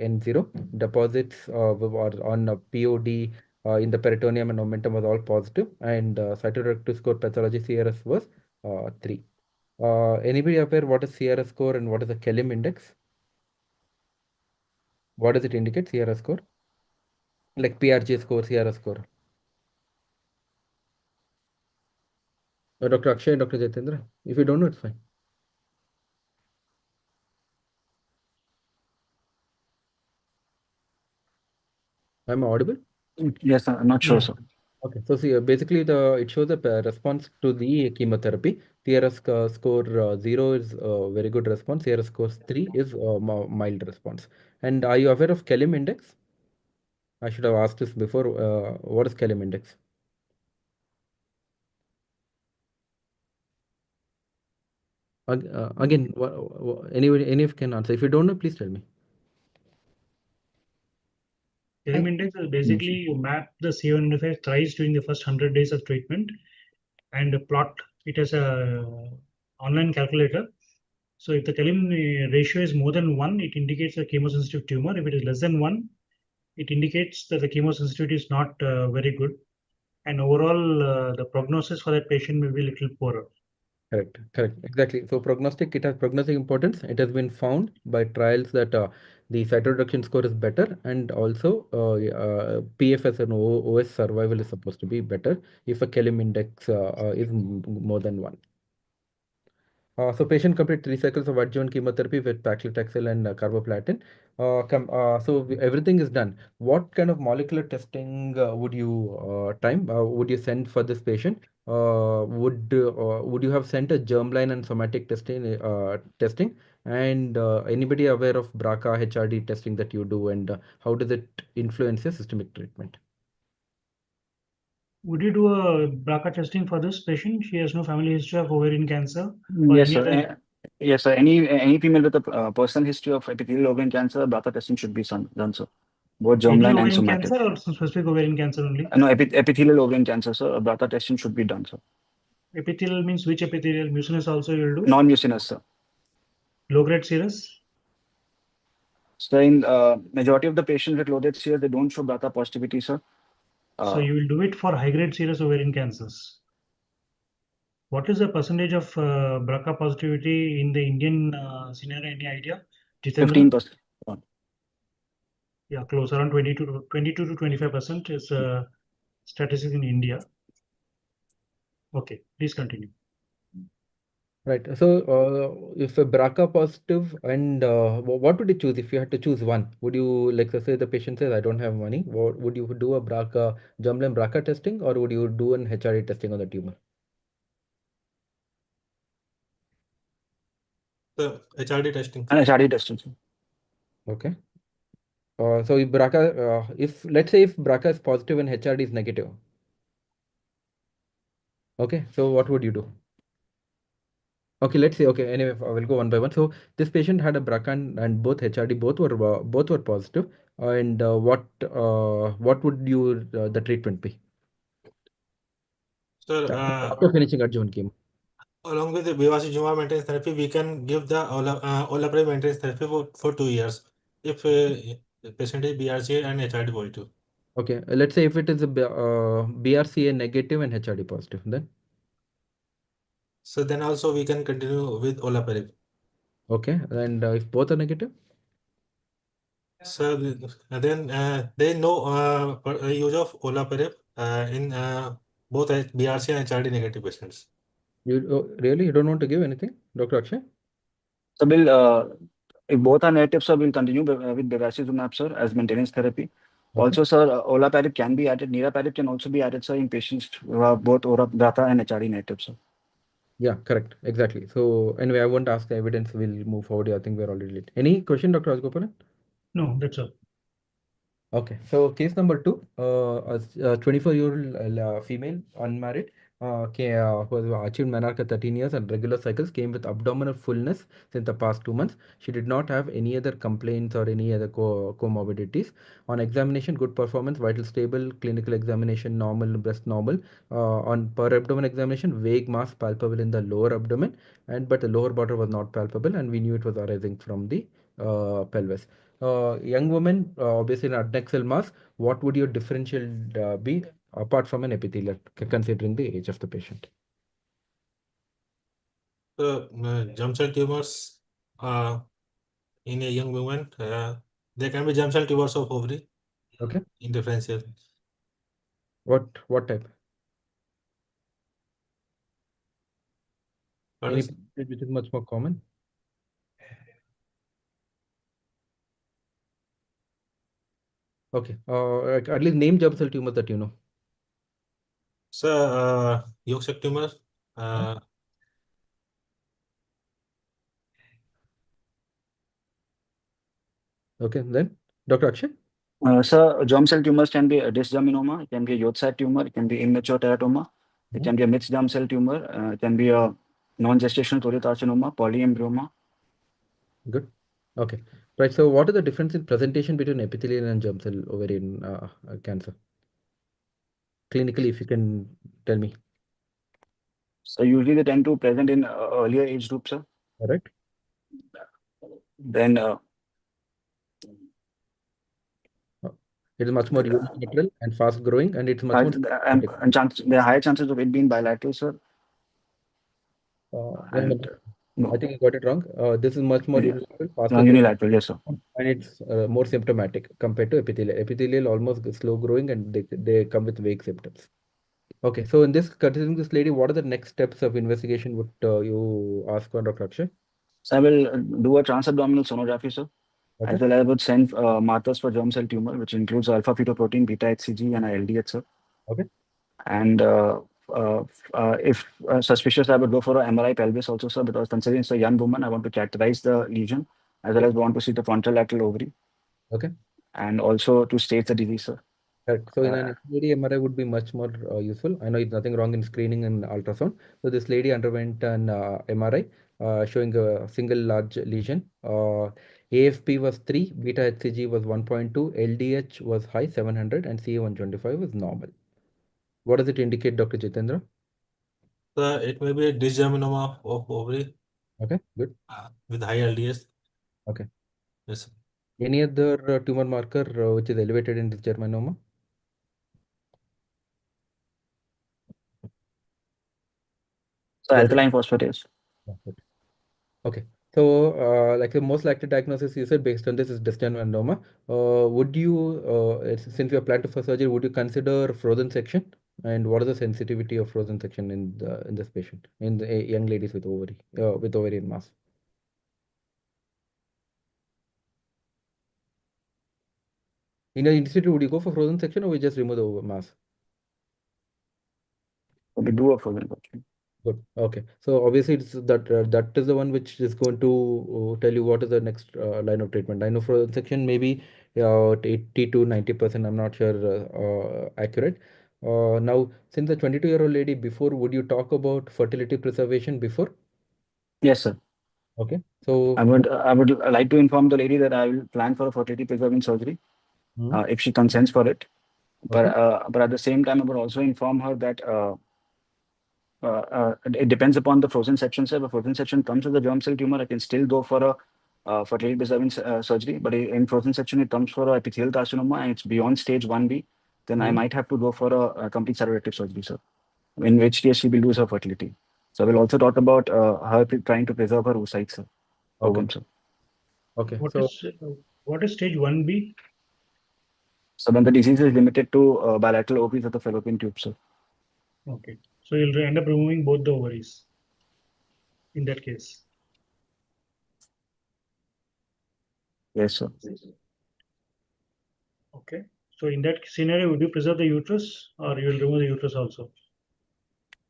N0, deposits were on POD in the peritoneum and omentum was all positive, and cytoreductive score pathology CRS was 3. Anybody aware what is CRS score and what is the Kelm index? What does it indicate, CRS score? Like PRG score, CRS score. Dr. Akshay, Dr. Jitendra, if you don't know, it's fine. Am I audible? Yes, sir. I'm not sure, sir. Okay, so see, basically it shows a response to the chemotherapy. CRS score 0 is a very good response. CRS score 3 is a mild response. And are you aware of Kelm index? I should have asked this before. What is Kelm index? Again, anybody, any of you can answer. If you don't know, please tell me. Kelm index is basically you map the C195 thrice during the first 100 days of treatment and plot it as a online calculator. So if the Kelm ratio is more than 1, it indicates a chemosensitive tumor. If it is less than 1, it indicates that the chemosensitivity is not very good. And overall, the prognosis for that patient may be a little poorer. Correct, exactly. So prognostic, it has prognostic importance. It has been found by trials that the cytoreduction score is better, and also PFS and OS survival is supposed to be better if a Kelm index is more than 1. So patient complete 3 cycles of adjuvant chemotherapy with paclitaxel and carboplatin. So everything is done. What kind of molecular testing would you send for this patient? Would you have sent a germline and somatic testing? And anybody aware of BRCA HRD testing that you do, and how does it influence your systemic treatment? Would you do a BRCA testing for this patient? She has no family history of ovarian cancer or Yes, any sir. other. Yes, sir. Any female with a personal history of epithelial ovarian cancer, BRCA testing should be done, sir. Both Any germline and ovarian somatic. cancer or some specific ovarian cancer only? No, epithelial ovarian cancer, sir. BRCA testing should be done, sir. Epithelial means which epithelial? Mucinous also you will do? Non-mucinous, sir. Low-grade serous? So in majority of the patients with low-grade serous, they don't show BRCA positivity, sir. So you will do it for high-grade serous ovarian cancers. What is the percentage of BRCA positivity in the Indian scenario? Any idea? Jitendra? 15%. Yeah, close around 22 to 25% is statistics in India. Okay, please continue. Right. So, if a BRCA positive, and what would you choose if you had to choose one? Would you, like, say the patient says, I don't have money, would you do a BRCA, germline BRCA testing, or would you do an HRD testing on the tumor? The HRD testing. And HRD testing, sir. Okay. So if BRCA, if let's say if BRCA is positive and HRD is negative, okay, so what would you do? Okay, let's say, okay, anyway, I will go one by one. So this patient had a BRCA and both HRD, both were positive. And what would you the treatment be? Sir, After finishing adjuvant chemo. along with the bevacizumab maintenance therapy, we can give the olaparib maintenance therapy for 2 years if the patient is BRCA and HRD positive. Okay, let's say if it is a BRCA negative and HRD positive, then So then also we can continue with olaparib. okay, and if both are negative, So then there is no use of olaparib in both BRCA and HRD negative patients. you really you don't want to give anything, Dr. Akshay? So if both are negative, sir, we'll continue with bevacizumab, sir, as maintenance therapy. Okay. Also, sir, olaparib can be added. Niraparib can also be added, sir, in patients who have both BRCA and HRD negative, sir. Yeah, correct. Exactly. So anyway, I won't ask the evidence. We'll move forward. I think we're already late. Any question, Dr. Rajgopalan? No, that's all. Okay. So case number 2, a 24-year-old female, unmarried, who has achieved menarche at 13 years and regular cycles, came with abdominal fullness since the past 2 months. She did not have any other complaints or any other comorbidities. On examination, good performance, vital stable, clinical examination, normal, breast normal. On per abdomen examination, vague mass palpable in the lower abdomen, but the lower border was not palpable, and we knew it was arising from the pelvis. Young woman, obviously an adnexal mass, what would your differential be apart from an epithelial, considering the age of the patient? Germ cell tumors in a young woman, there can be germ cell tumors of ovary. Okay. In differential. What type? What Any is- percentage which is much more common? Okay. At least name germ cell tumors that you know. So, yolk sac tumor. Okay, then Dr. Akshay? Sir, germ cell tumors can be a dysgerminoma, it can be a Yotz tumor, it can be immature teratoma, it can be a mixed germ cell tumor, it can be a non-gestational choriocarcinoma, polyembryoma. Good. Okay. Right. So what is the difference in presentation between epithelial and germ cell ovarian cancer? Clinically, if you can tell me. So usually they tend to present in earlier age groups, sir. Correct. Then It is much more unilateral and fast growing, and it's much more. there are higher chances of it being bilateral, sir. And no, I think you got it wrong. This is much more unilateral, faster unilateral, yes, sir. and it's more symptomatic compared to epithelial. Epithelial almost slow growing, and they come with vague symptoms. Okay, so in this, considering this lady, what are the next steps of investigation would you ask on, Dr. Akshay? So I will do a transabdominal sonography, sir. Okay. As well as I would send markers for germ cell tumor, which includes alpha fetoprotein, beta HCG, and LDH, sir. Okay. And if suspicious, I would go for a MRI pelvis also, sir, because considering it's a young woman, I want to characterize the lesion as well as want to see the frontal ovary. Okay. And also to stage the disease, sir. Correct. So in an lady, MRI would be much more useful. I know it's nothing wrong in screening and ultrasound. So this lady underwent an MRI showing a single large lesion. AFP was 3, beta HCG was 1.2, LDH was high 700, and CA 125 was normal. What does it indicate, Dr. Jitendra? It may be a dysgerminoma of ovary. Okay, good. With high LDS. Okay. Yes. Any other tumor marker which is elevated in this germinoma? So alkaline phosphatase. Okay. So, like the most likely diagnosis you said based on this is distant melanoma. Would you, since you are planning for surgery, would you consider frozen section? And what is the sensitivity of frozen section in this patient, in the young ladies with ovarian mass? In an institute, would you go for frozen section or we just remove the mass? We do a frozen section. Good. Okay. So obviously it's that is the one which is going to tell you what is the next line of treatment. I know for section maybe 80 to 90%, I'm not sure accurate. Now, since the 22-year-old lady before, would you talk about fertility preservation before? Yes, sir. Okay. So I would like to inform the lady that I will plan for a fertility preserving surgery if she consents for it. okay. But at the same time, I would also inform her that it depends upon the frozen section, sir. If a frozen section comes with a germ cell tumor, I can still go for a fertility preserving surgery. But in frozen section, it comes for a epithelial carcinoma and it's beyond stage 1B, then I might have to go for a complete cytoreductive surgery, sir. In which case she will lose her fertility. So I will also talk about her trying to preserve her oocytes, sir. Okay. Ovum, sir. Okay. What is stage 1B? So when the disease is limited to bilateral ovaries of the fallopian tube, sir. Okay. So you'll end up removing both the ovaries in that case. Yes, sir. Okay. So in that scenario, would you preserve the uterus or you will remove the uterus also?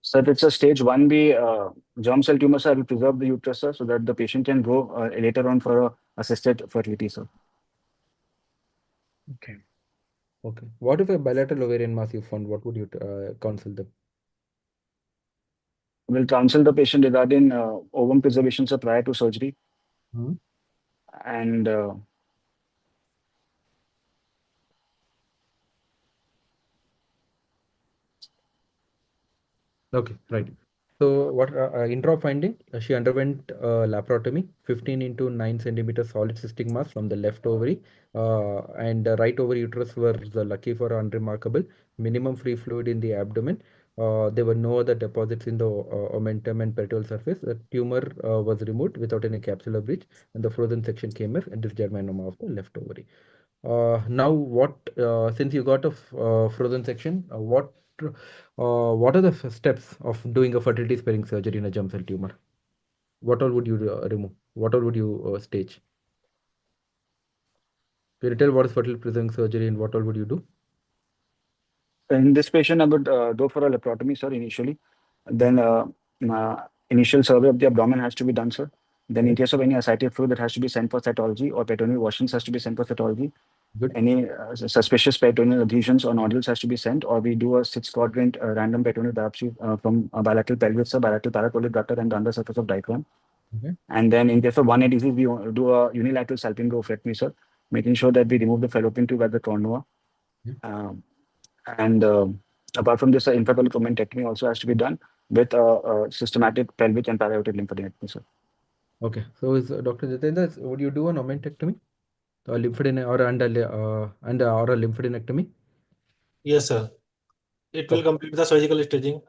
So if it's a stage 1B germ cell tumor, sir, I will preserve the uterus, sir, so that the patient can go later on for assisted fertility, sir. Okay. Okay. What if a bilateral ovarian mass you found? What would you counsel them? We'll counsel the patient regarding ovum preservation, sir, prior to surgery. And Okay, right. So what intra finding? She underwent laparotomy, 15 into 9 centimeter solid cystic mass from the left ovary, and the right ovary uterus was lucky for unremarkable. Minimum free fluid in the abdomen. There were no other deposits in the omentum and peritoneal surface. The tumor was removed without any capsular breach, and the frozen section came as a dysgerminoma of the left ovary. Now, since you got a frozen section, what are the steps of doing a fertility sparing surgery in a germ cell tumor? What all would you remove? What all would you stage? Can you tell what is fertility preserving surgery and what all would you do? in this patient, I would go for a laparotomy, sir, initially. Then initial survey of the abdomen has to be done, sir. Then in case of any ascitic fluid, that has to be sent for cytology, or peritoneal washings has to be sent for cytology. Good. Any suspicious peritoneal adhesions or nodules has to be sent, or we do a 6-quadrant random peritoneal biopsy from a bilateral pelvis, a bilateral paracolic gutter, and the undersurface of diaphragm. Okay. And then in case of 1A disease, we do a unilateral salpingo-oophorectomy, sir, making sure that we remove the fallopian tube at the conua. And apart from this, infrapelvic omentectomy also has to be done with systematic pelvic and para-aortic lymphadenectomy, sir. Okay. So is Dr. Jitendra, would you do a omentectomy, or or a lymphadenectomy? Yes, sir. It will complete the surgical staging.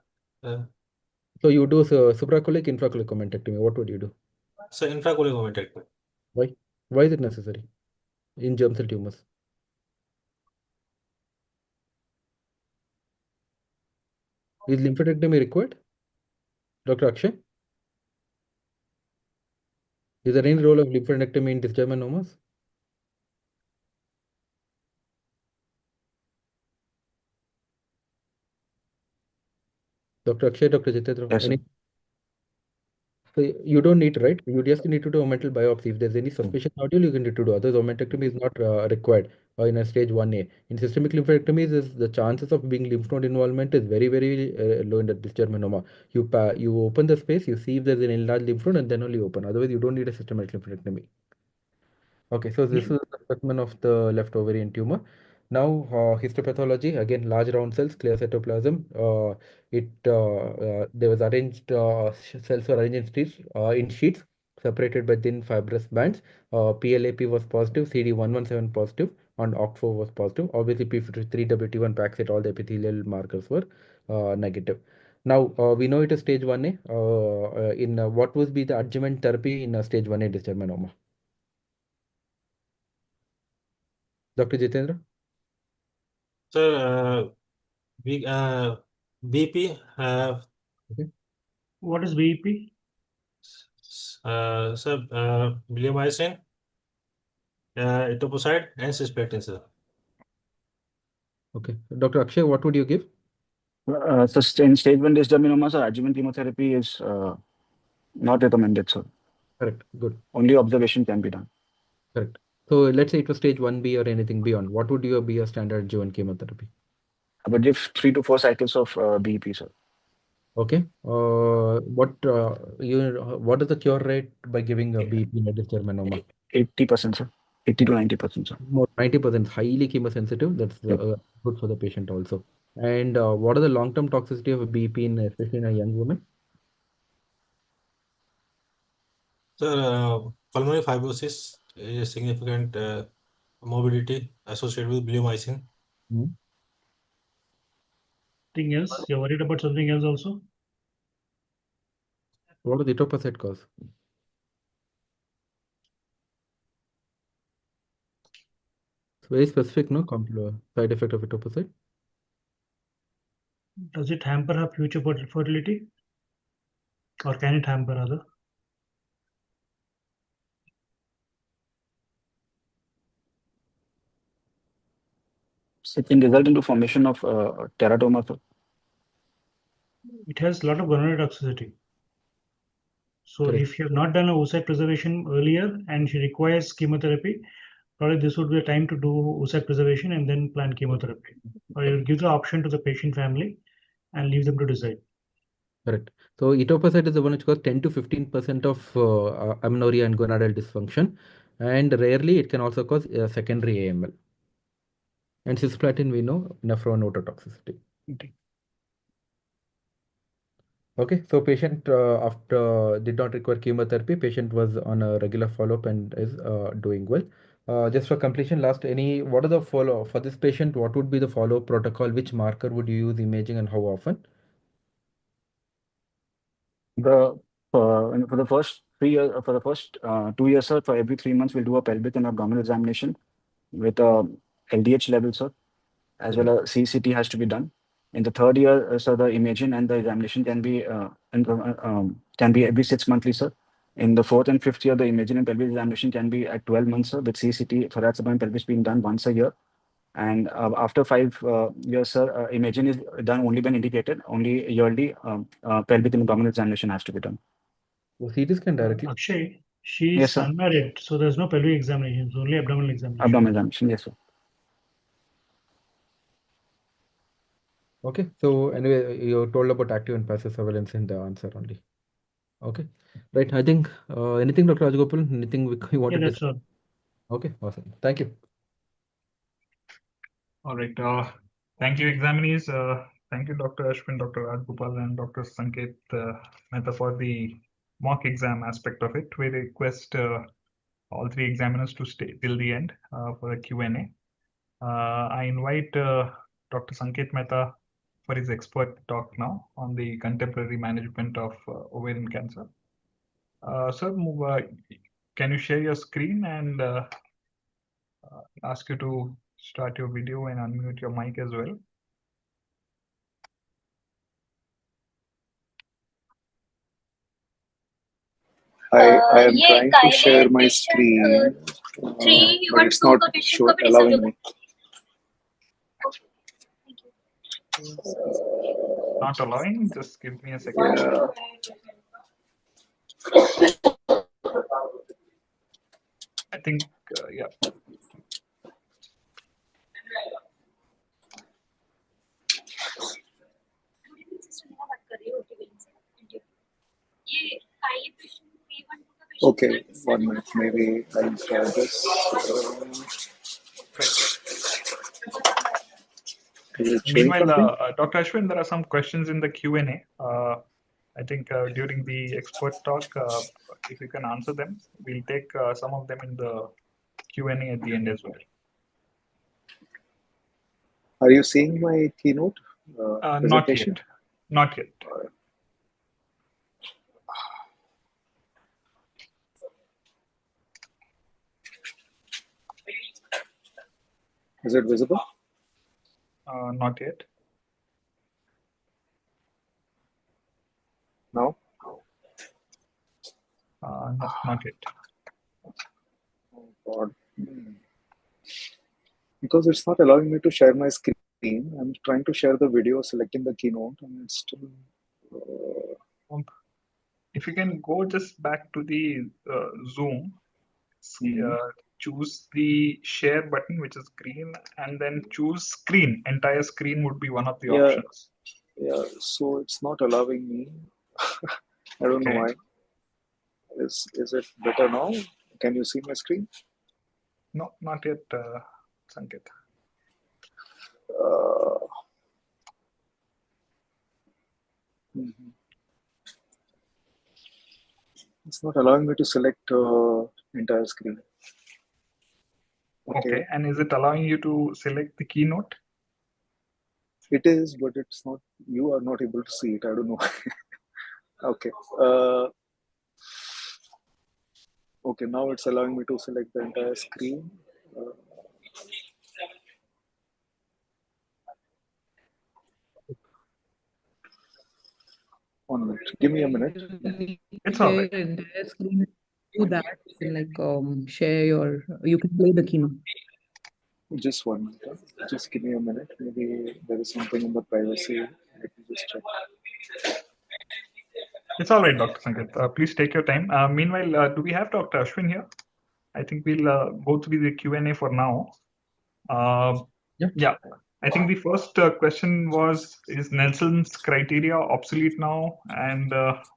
So you do supracolic, infracolic omentectomy. What would you do? So infracolic omentectomy. Why? Why is it necessary in germ cell tumors? Is lymphadenectomy required? Dr. Akshay? Is there any role of lymphadenectomy in dysgerminomas? Dr. Akshay, Dr. Jitendra, Yes, sir. So you don't need, right? You just need to do a omental biopsy. If there's any suspicious nodule, you can need to do. Otherwise, omentectomy is not required in a stage 1A. In systemic lymphadenectomies, the chances of being lymph node involvement is very, very low in the dysgerminoma. You open the space, you see if there's an enlarged lymph node, and then only open. Otherwise, you don't need a systemic lymphadenectomy. Okay, so this is the specimen of the left ovarian tumor. Now, histopathology, again, large round cells, clear cytoplasm. There was arranged, cells were arranged in sheets, separated by thin fibrous bands. PLAP was positive, CD117 positive, and OCT4 was positive. Obviously, P53, WT1, Paxet, all the epithelial markers were negative. Now, we know it is stage 1A. What would be the adjuvant therapy in stage 1A discharge melanoma? Dr. Jitendra? Sir, BP, What is BEP? sir, bleomycin, etoposide, and cisplatin, sir. Okay. Dr. Akshay, what would you give? So in stage 1 discharge melanoma, sir, adjuvant chemotherapy is not recommended, sir. Correct. Good. Only observation can be done. Correct. So let's say it was stage 1B or anything beyond. What would be your standard adjuvant chemotherapy? I would give 3 to 4 cycles of BEP, sir. Okay. What is the cure rate by giving a BEP in discharge melanoma? 80%, sir. 80 to 90%, sir. More 90%, highly chemosensitive. That's good for the patient also. And what are the long-term toxicity of BEP in especially in a young woman? Sir, pulmonary fibrosis is a significant morbidity associated with bleomycin. Thing else? You're worried about something else also? What does etoposide cause? It's very specific, no? Side effect of etoposide. Does it hamper her future fertility? Or can it hamper rather? It can result into formation of teratoma, sir. It has a lot of gonotoxicity. So Correct. if you have not done a oocyte preservation earlier and she requires chemotherapy, probably this would be a time to do oocyte preservation and then plan chemotherapy. Or you give the option to the patient family and leave them to decide. Correct. So etoposide is the one which causes 10 to 15% of amenorrhea and gonadal dysfunction, and rarely it can also cause secondary AML. And cisplatin, we know, nephronototoxicity. Okay, so patient after did not require chemotherapy, patient was on a regular follow-up and is doing well. Just for completion, what are the follow for this patient? What would be the follow-up protocol? Which marker would you use, imaging, and how often? For the first 3 years, for the first 2 years, sir, for every 3 months, we'll do a pelvic and abdominal examination with LDH level, sir, as well as CCT has to be done. In the 3rd year, sir, the imaging and the examination can be every 6 monthly, sir. In the 4th and 5th year, the imaging and pelvic examination can be at 12 months, sir, with CCT, thoracic and pelvis being done once a year. And after 5 years, sir, imaging is done only when indicated. Only yearly pelvic and abdominal examination has to be done. So CT scan directly. Akshay, she Yes, is sir. unmarried, so there's no pelvic examination, it's only abdominal examination. Abdominal examination, yes, sir. Okay, so anyway, you told about active and passive surveillance in the answer only. Okay, right. I think anything, Dr. Rajagopal, anything you wanted to that's say? all. Okay, awesome. Thank you. All right. Thank you, examinees. Thank you, Dr. Ashwin, Dr. Rajagopal, and Dr. Sanket Mehta for the mock exam aspect of it. We request all 3 examiners to stay till the end for a Q&A. I invite Dr. Sanket Mehta for his expert talk now on the contemporary management of ovarian cancer. Sir, can you share your screen and ask you to start your video and unmute your mic as well? I am trying to share my screen, but it's not allowing me. Not allowing? Just give me a second. Yeah. I think, yeah. Okay, 1 minute. Maybe I'll try this. Meanwhile, Dr. Ashwin, there are some questions in the Q&A. I think during the expert talk, if you can answer them, we'll take some of them in the Q&A at the end as well. Are you seeing my keynote Not presentation? yet. Not yet. Is it visible? Not yet. Now? No, not yet. Oh God. Because it's not allowing me to share my screen. I'm trying to share the video, selecting the keynote, and it's still. If you can go just back to the Zoom, choose the share button, which is green, and then choose screen. Entire screen would be one of the options. Yeah, so it's not allowing me. I don't know why. Is it better now? Can you see my screen? No, not yet, Sanket. It's not allowing me to select entire screen. Okay, and is it allowing you to select the keynote? It is, but it's not. You are not able to see it. I don't know. Okay. Okay, now it's allowing me to select the entire screen. One minute. Give me a minute. It's all right. Entire screen. Do that. Like share your. You can play the keynote. Just one minute. Just give me a minute. Maybe there is something in the privacy. Let me just check. It's all right, Dr. Sanket. Please take your time. Meanwhile, do we have Dr. Ashwin here? I think we'll go through the Q&A for now. Yeah. I think the first question was, is Nelson's criteria obsolete now? And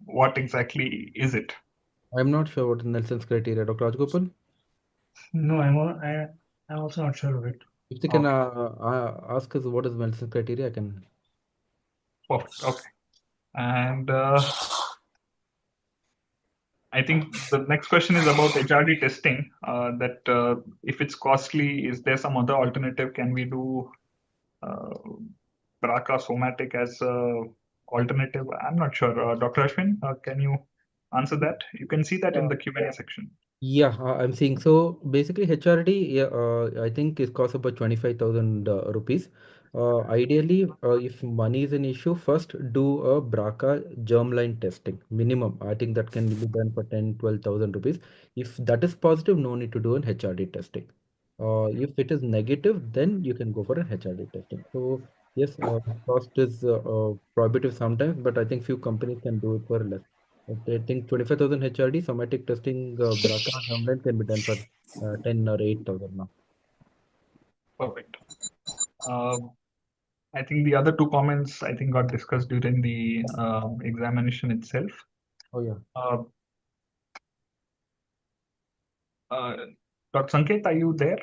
what exactly is it? I'm not sure what is Nelson's criteria. Dr. Rajgopal? No, I'm also not sure of it. If they can ask us what is Nelson's criteria, I can. Perfect. Okay. And I think the next question is about HRD testing. That if it's costly, is there some other alternative? Can we do BRCA somatic as a alternative? I'm not sure. Dr. Ashwin, can you answer that? You can see that in the Q&A section. Yeah, I'm seeing. So basically, HRD, I think is cost about 25,000 rupees. Ideally, if money is an issue, first do a BRCA germline testing minimum. I think that can be done for 10,000-12,000 rupees. If that is positive, no need to do an HRD testing. If it is negative, then you can go for an HRD testing. So yes, cost is prohibitive sometimes, but I think few companies can do it for less. I think 25,000 HRD somatic testing BRCA germline can be done for 10 or 8,000 now. Perfect. I think the other two comments I think got discussed during the examination itself. Oh yeah. Dr. Sanket, are you there?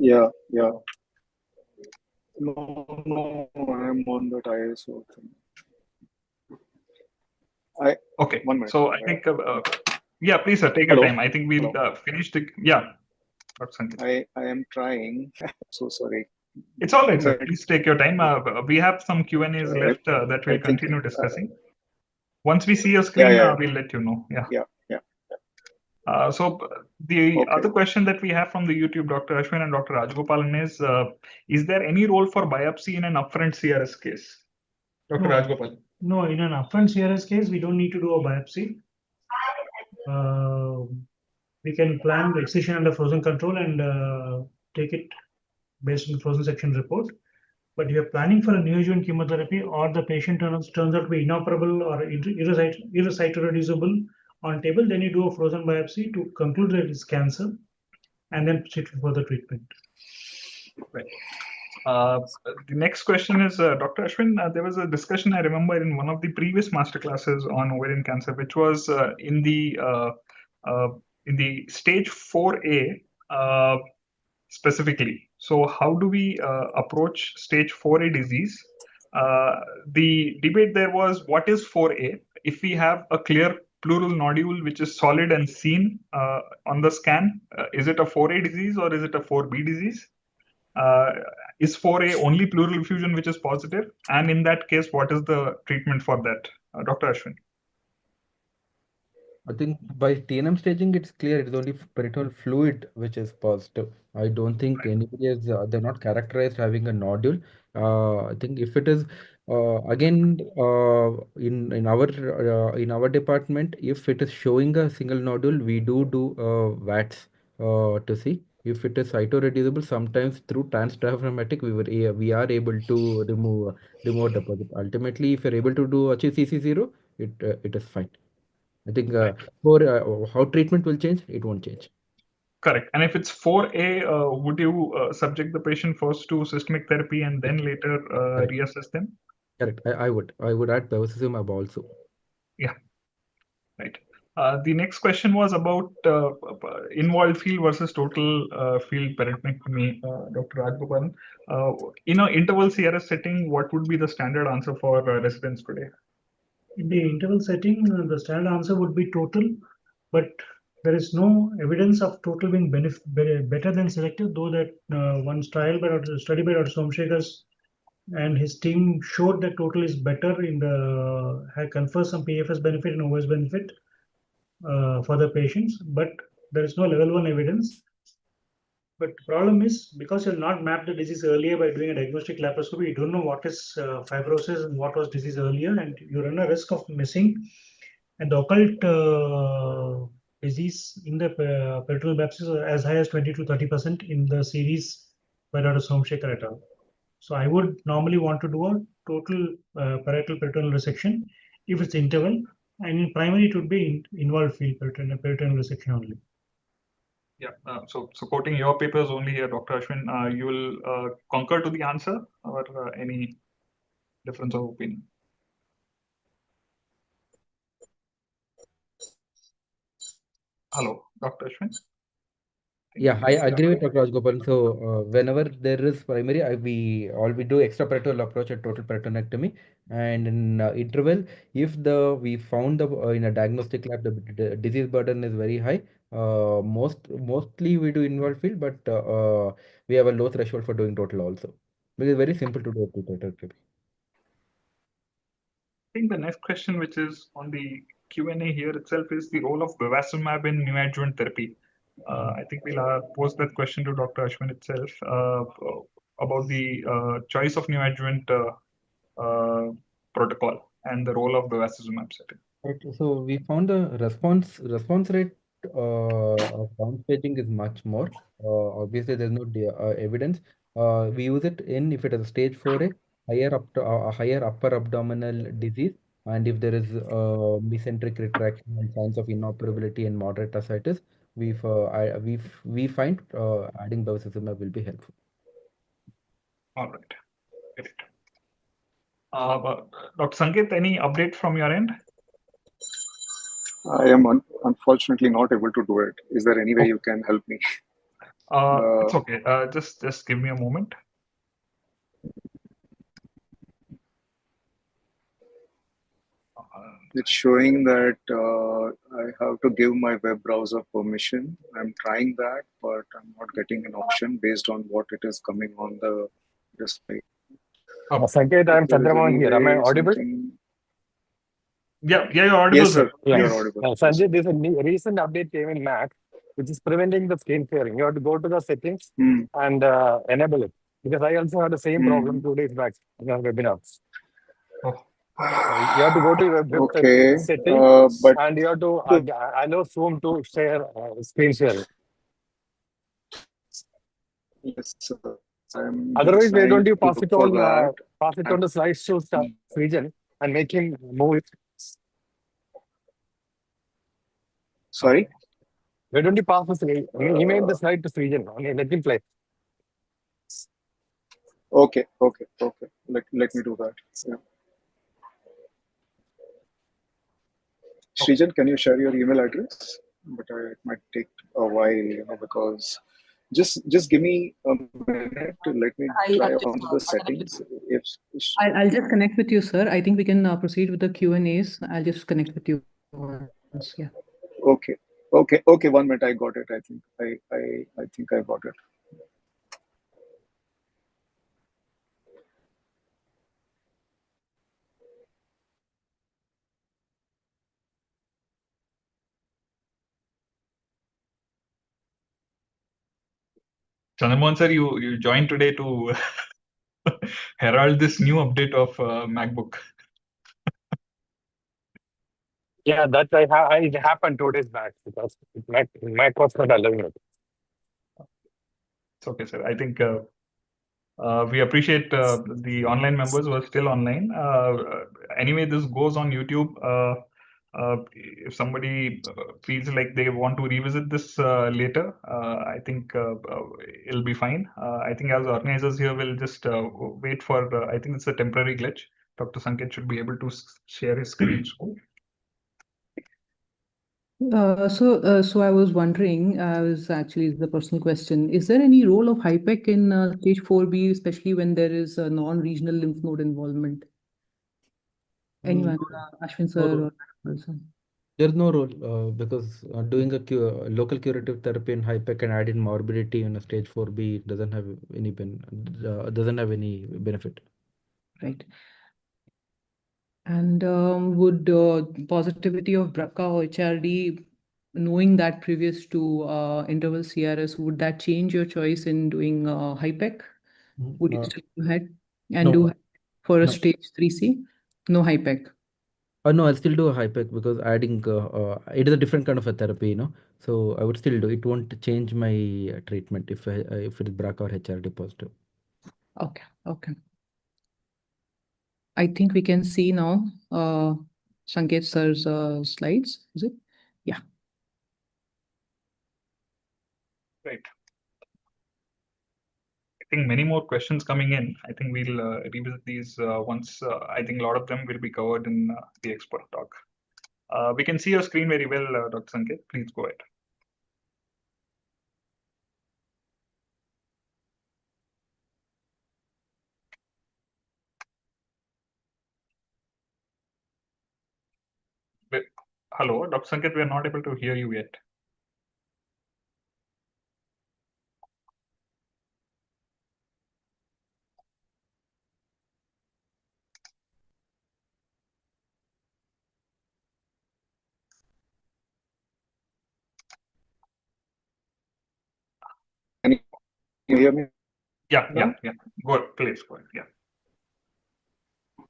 Yeah. No, I'm on that IASO thing. Okay. One minute. So I think, yeah, please, sir, take your time. I think we'll finish the, yeah. Dr. Sanket. I am trying. So sorry. It's all right, sir. Please take your time. We have some Q&As left that we'll continue discussing. Once we see your screen, we'll let you know. Yeah. So the other question that we have from the YouTube, Dr. Ashwin and Dr. Rajgopalan is there any role for biopsy in an upfront CRS case? Dr. Rajgopal. No, in an upfront CRS case, we don't need to do a biopsy. We can plan the excision under frozen control and take it based on the frozen section report. But if you're planning for a neoadjuvant chemotherapy or the patient turns out to be inoperable or irrecytoreducible on table, then you do a frozen biopsy to conclude that it's cancer and then proceed for further treatment. Right. The next question is, Dr. Ashwin, there was a discussion I remember in one of the previous masterclasses on ovarian cancer, which was in the stage 4A specifically. So how do we approach stage 4A disease? The debate there was, what is 4A? If we have a clear pleural nodule which is solid and seen on the scan, is it a 4A disease or is it a 4B disease? Is 4A only pleural effusion which is positive? And in that case, what is the treatment for that? Dr. Ashwin. I think by TNM staging, it's clear it's only peritoneal fluid which is positive. I don't think anybody is, they're not characterized having a nodule. I think if it is, again, in our department, if it is showing a single nodule, we do VATS to see. If it is cytoreducible, sometimes through transdiaphragmatic, we are able to remove deposit. Ultimately, if you're able to achieve CC0, it is fine. I think for how treatment will change, it won't change. Correct. And if it's 4A, would you subject the patient first to systemic therapy and then later reassess them? Correct. I would add bevacizumab also. Yeah. Right. The next question was about involved field versus total field peritoneectomy, Dr. Rajgopalan. In an interval CRS setting, what would be the standard answer for residents today? In the interval setting, the standard answer would be total, but there is no evidence of total being better than selective, though that one study by Dr. Somshekhar and his team showed that total is better confers some PFS benefit and OS benefit for the patients, but there is no level 1 evidence. But the problem is, because you'll not map the disease earlier by doing a diagnostic laparoscopy, you don't know what is fibrosis and what was disease earlier, and you run a risk of missing. And the occult disease in the peritoneal biopsies are as high as 20 to 30% in the series by Dr. Somshekhar et al. So I would normally want to do a total parietal peritoneal resection if it's interval, and in primary it would be involved field peritoneal resection only. Yeah, so quoting your papers only here, Dr. Ashwin, you will concur to the answer or any difference of opinion? Hello, Dr. Ashwin? Yeah, I agree with Dr. Rajgopalan. So whenever there is primary, we do extraperitoneal approach at total peritonectomy, and in interval, if we found in a diagnostic lab the disease burden is very high, mostly we do involved field, but we have a low threshold for doing total also. Because it's very simple to do peritonectomy. I think the next question, which is on the Q&A here itself, is the role of bevacizumab in neoadjuvant therapy. I think we'll pose that question to Dr. Ashwin itself about the choice of neoadjuvant protocol and the role of bevacizumab setting. Right. So we found the response rate of downstaging is much more. Obviously, there's no evidence. We use it if it is a stage 4A, higher upper abdominal disease, and if there is mesenteric retraction and signs of inoperability and moderate ascites, we find adding bevacizumab will be helpful. All right. Great. Dr. Sanket, any update from your end? I am unfortunately not able to do it. Is there any way you can help me? It's okay. Just give me a moment. It's showing that I have to give my web browser permission. I'm trying that, but I'm not getting an option based on what it is coming on the display. Sanket, I'm Chandramohan here. Am I audible? Yeah, you're audible, yes, sir. Yeah. You're audible. Sanjay, there's a recent update came in Mac, which is preventing the screen sharing. You have to go to the settings and enable it. Because I also had the same problem 2 days back in our webinar. You have to go to your settings and you have to allow Zoom to share screen sharing. Yes, sir. Otherwise, why don't you pass it on the slideshow region and make him move it? Sorry? Why don't you pass this email the slide to Srijan? Let him play. Okay. Let me do that. Yeah. Srijan, can you share your email address? But it might take a while, because just give me a minute to let me try on the settings. I'll just connect with you, sir. I think we can proceed with the Q&As. I'll just connect with you once. Yeah. Okay. 1 minute. I got it. I think I got it. Chandramohan sir, you joined today to herald this new update of MacBook. Yeah, that it happened 2 days back because Mac was not allowing it. It's okay, sir. I think we appreciate the online members who are still online. Anyway, this goes on YouTube. If somebody feels like they want to revisit this later, I think it'll be fine. I think as organizers here, we'll just wait for, I think it's a temporary glitch. Dr. Sanket should be able to share his screen soon. So I was wondering, was actually the personal question, is there any role of HIPEC in stage 4B, especially when there is a non-regional lymph node involvement? Anyone, Ashwin sir or person? There's no role because doing a local curative therapy in HIPEC and adding morbidity in a stage 4B doesn't have any benefit. Right. And would positivity of BRCA or HRD, knowing that previous to interval CRS, would that change your choice in doing HIPEC? Would you still go ahead and do for a stage 3C? No HIPEC. No, I'll still do a HIPEC because adding it is a different kind of a therapy, you know. So I would still do it. Won't change my treatment if it is BRCA or HRD positive. Okay. Okay. I think we can see now Sanket sir's slides. Is it? Yeah. Right. I think many more questions coming in. I think we'll revisit these once. I think a lot of them will be covered in the expert talk. We can see your screen very well, Dr. Sanket. Please go ahead. Hello, Dr. Sanket, we are not able to hear you yet. Can you hear me? Yeah, now? yeah. Go ahead, please go ahead. Yeah.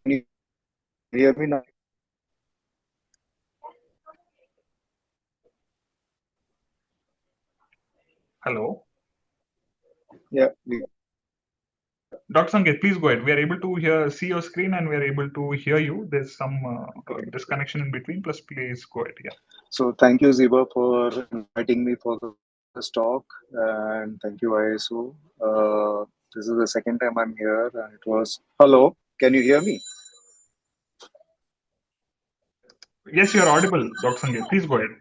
Can you hear me now? Hello. Yeah. Dr. Sanket, please go ahead. We are able to see your screen and we are able to hear you. There's some disconnection in between. Plus, please go ahead. Yeah. So thank you, Ziba, for inviting me for this talk, and thank you, IASO. This is the second time I'm here, and it was hello. Can you hear me? Yes, you're audible, Dr. Sanket. Please go ahead.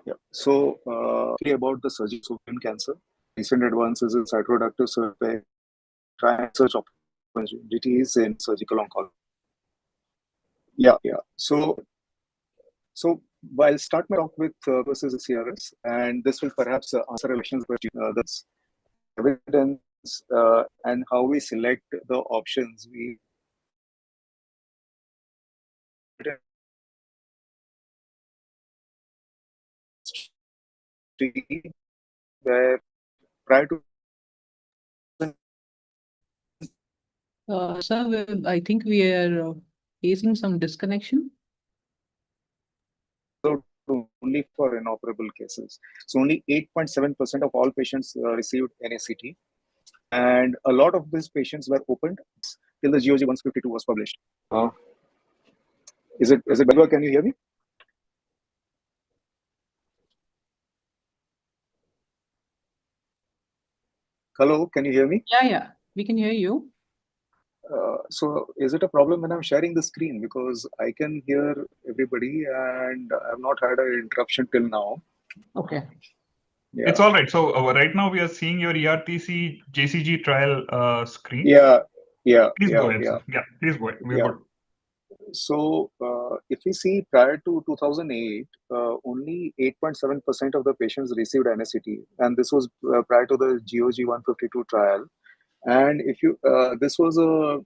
Yeah. So about the surgery of ovarian cancer, recent advances in cytoreductive survey, try and search opportunities in surgical oncology. Yeah. So I'll start my talk with versus CRS, and this will perhaps answer questions about that's evidence and how we select the options we where prior to Sir, I think we are facing some disconnection. only for inoperable cases. So only 8.7% of all patients received NACT, and a lot of these patients were opened till the GOG 152 was published. Is it better? Can you hear me? Hello, can you hear me? Yeah, we can hear you. So is it a problem when I'm sharing the screen? Because I can hear everybody and I've not had an interruption till now. Okay. Yeah. It's all right. So right now we are seeing your ERTC JCG trial screen. Yeah. Please go ahead. Yeah, please go ahead. We're good. So if we see prior to 2008, only 8.7% of the patients received NACT, and this was prior to the GOG 152 trial. And if you, this was a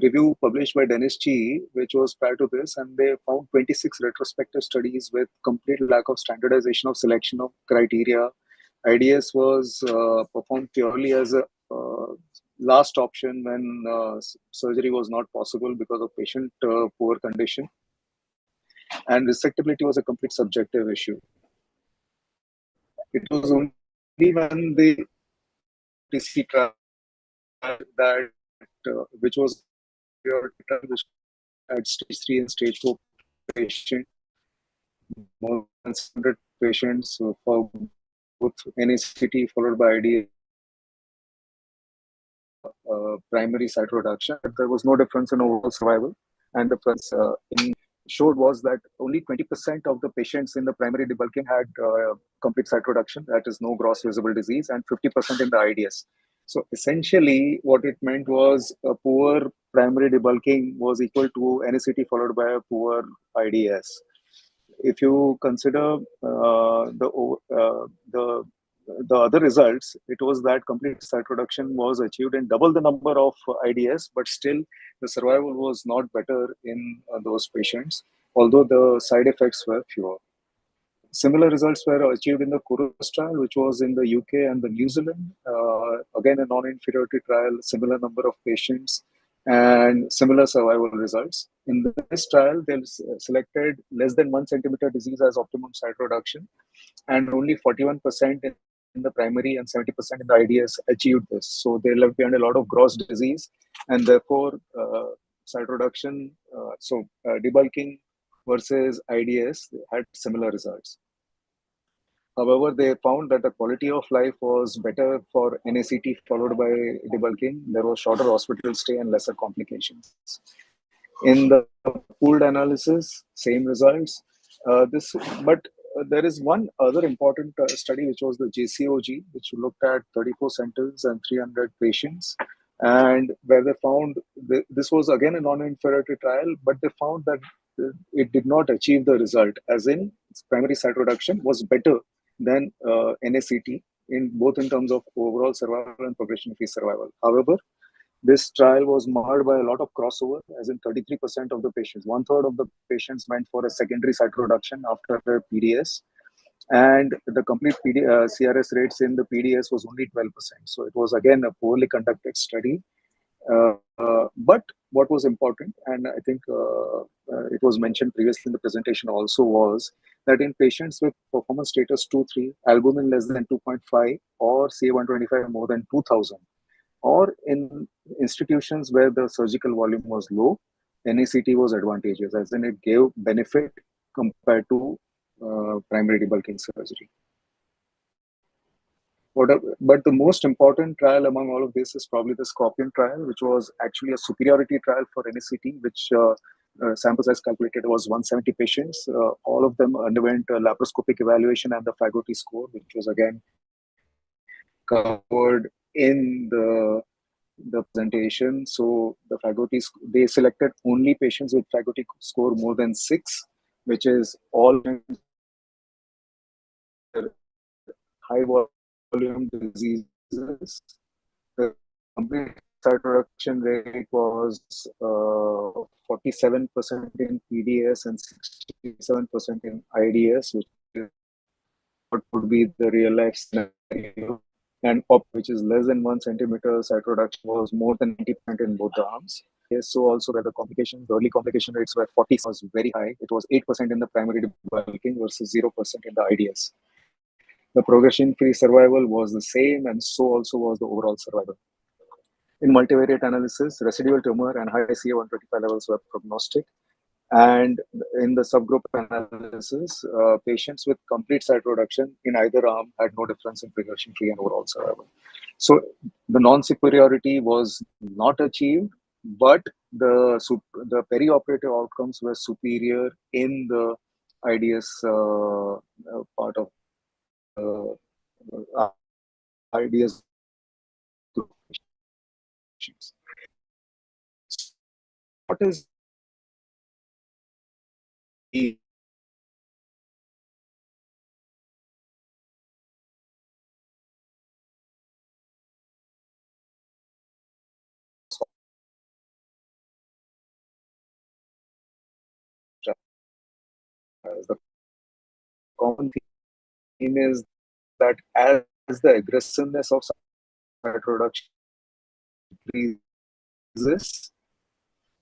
review published by Dennis Chi, which was prior to this, and they found 26 retrospective studies with complete lack of standardization of selection of criteria IDS was performed purely as a last option when surgery was not possible because of patient poor condition, and resectability was a complete subjective issue. It was only when the TC trial that which was at stage 3 and stage 4 patients, more than 100 patients for both NACT followed by IDS. Primary cytoreduction, but there was no difference in overall survival. And the difference showed was that only 20% of the patients in the primary debulking had complete cytoreduction, that is no gross visible disease, and 50% in the IDS. So essentially, what it meant was a poor primary debulking was equal to NACT followed by a poor IDS. If you consider the other results, it was that complete cytoreduction was achieved in double the number of IDS, but still the survival was not better in those patients, although the side effects were fewer. Similar results were achieved in the Chorus trial, which was in the UK and the New Zealand. Again, a non-inferiority trial, similar number of patients, and similar survival results. In this trial, they selected less than 1 centimeter disease as optimum cytoreduction, and only 41% in the primary and 70% in the IDS achieved this. So they left behind a lot of gross disease, and therefore cytoreduction, debulking versus IDS had similar results. However, they found that the quality of life was better for NACT followed by debulking. There was shorter hospital stay and lesser complications. In the pooled analysis, same results. There is one other important study, which was the JCOG, which looked at 34 centers and 300 patients, and where they found this was again a non-inferiority trial, but they found that it did not achieve the result, as in primary cytoreduction was better than NACT in both in terms of overall survival and progression-free survival. However, this trial was marred by a lot of crossover, as in 33% of the patients, 1/3 of the patients went for a secondary cytoreduction after their PDS, and the complete CRS rates in the PDS was only 12%. So it was again a poorly conducted study. But what was important, and I think it was mentioned previously in the presentation also, was that in patients with performance status 2-3, albumin less than 2.5, or CA125 more than 2000, or in institutions where the surgical volume was low, NACT was advantageous, as in it gave benefit compared to primary debulking surgery. But the most important trial among all of this is probably the Scorpion trial, which was actually a superiority trial for NACT, which sample size calculated was 170 patients. All of them underwent a laparoscopic evaluation and the Fagotti score, which was again covered in the presentation. So the Fagotti, they selected only patients with Fagotti score more than 6, which is all high volume diseases. The complete cytoreduction rate was 47% in PDS and 67% in IDS, which is what would be the real life scenario. And POP, which is less than 1 centimeter, cytoreduction was more than 90% in both the arms. So also where the complications, the early complication rates were 40, was very high. It was 8% in the primary debulking versus 0% in the IDS. The progression-free survival was the same, and so also was the overall survival. In multivariate analysis, residual tumor and high CA125 levels were prognostic. And in the subgroup analysis, patients with complete cytoreduction in either arm had no difference in progression-free and overall survival. So the non-superiority was not achieved, but the perioperative outcomes were superior in the IDS part of IDS group patients. What is the common theme is that as the aggressiveness of cytoreduction increases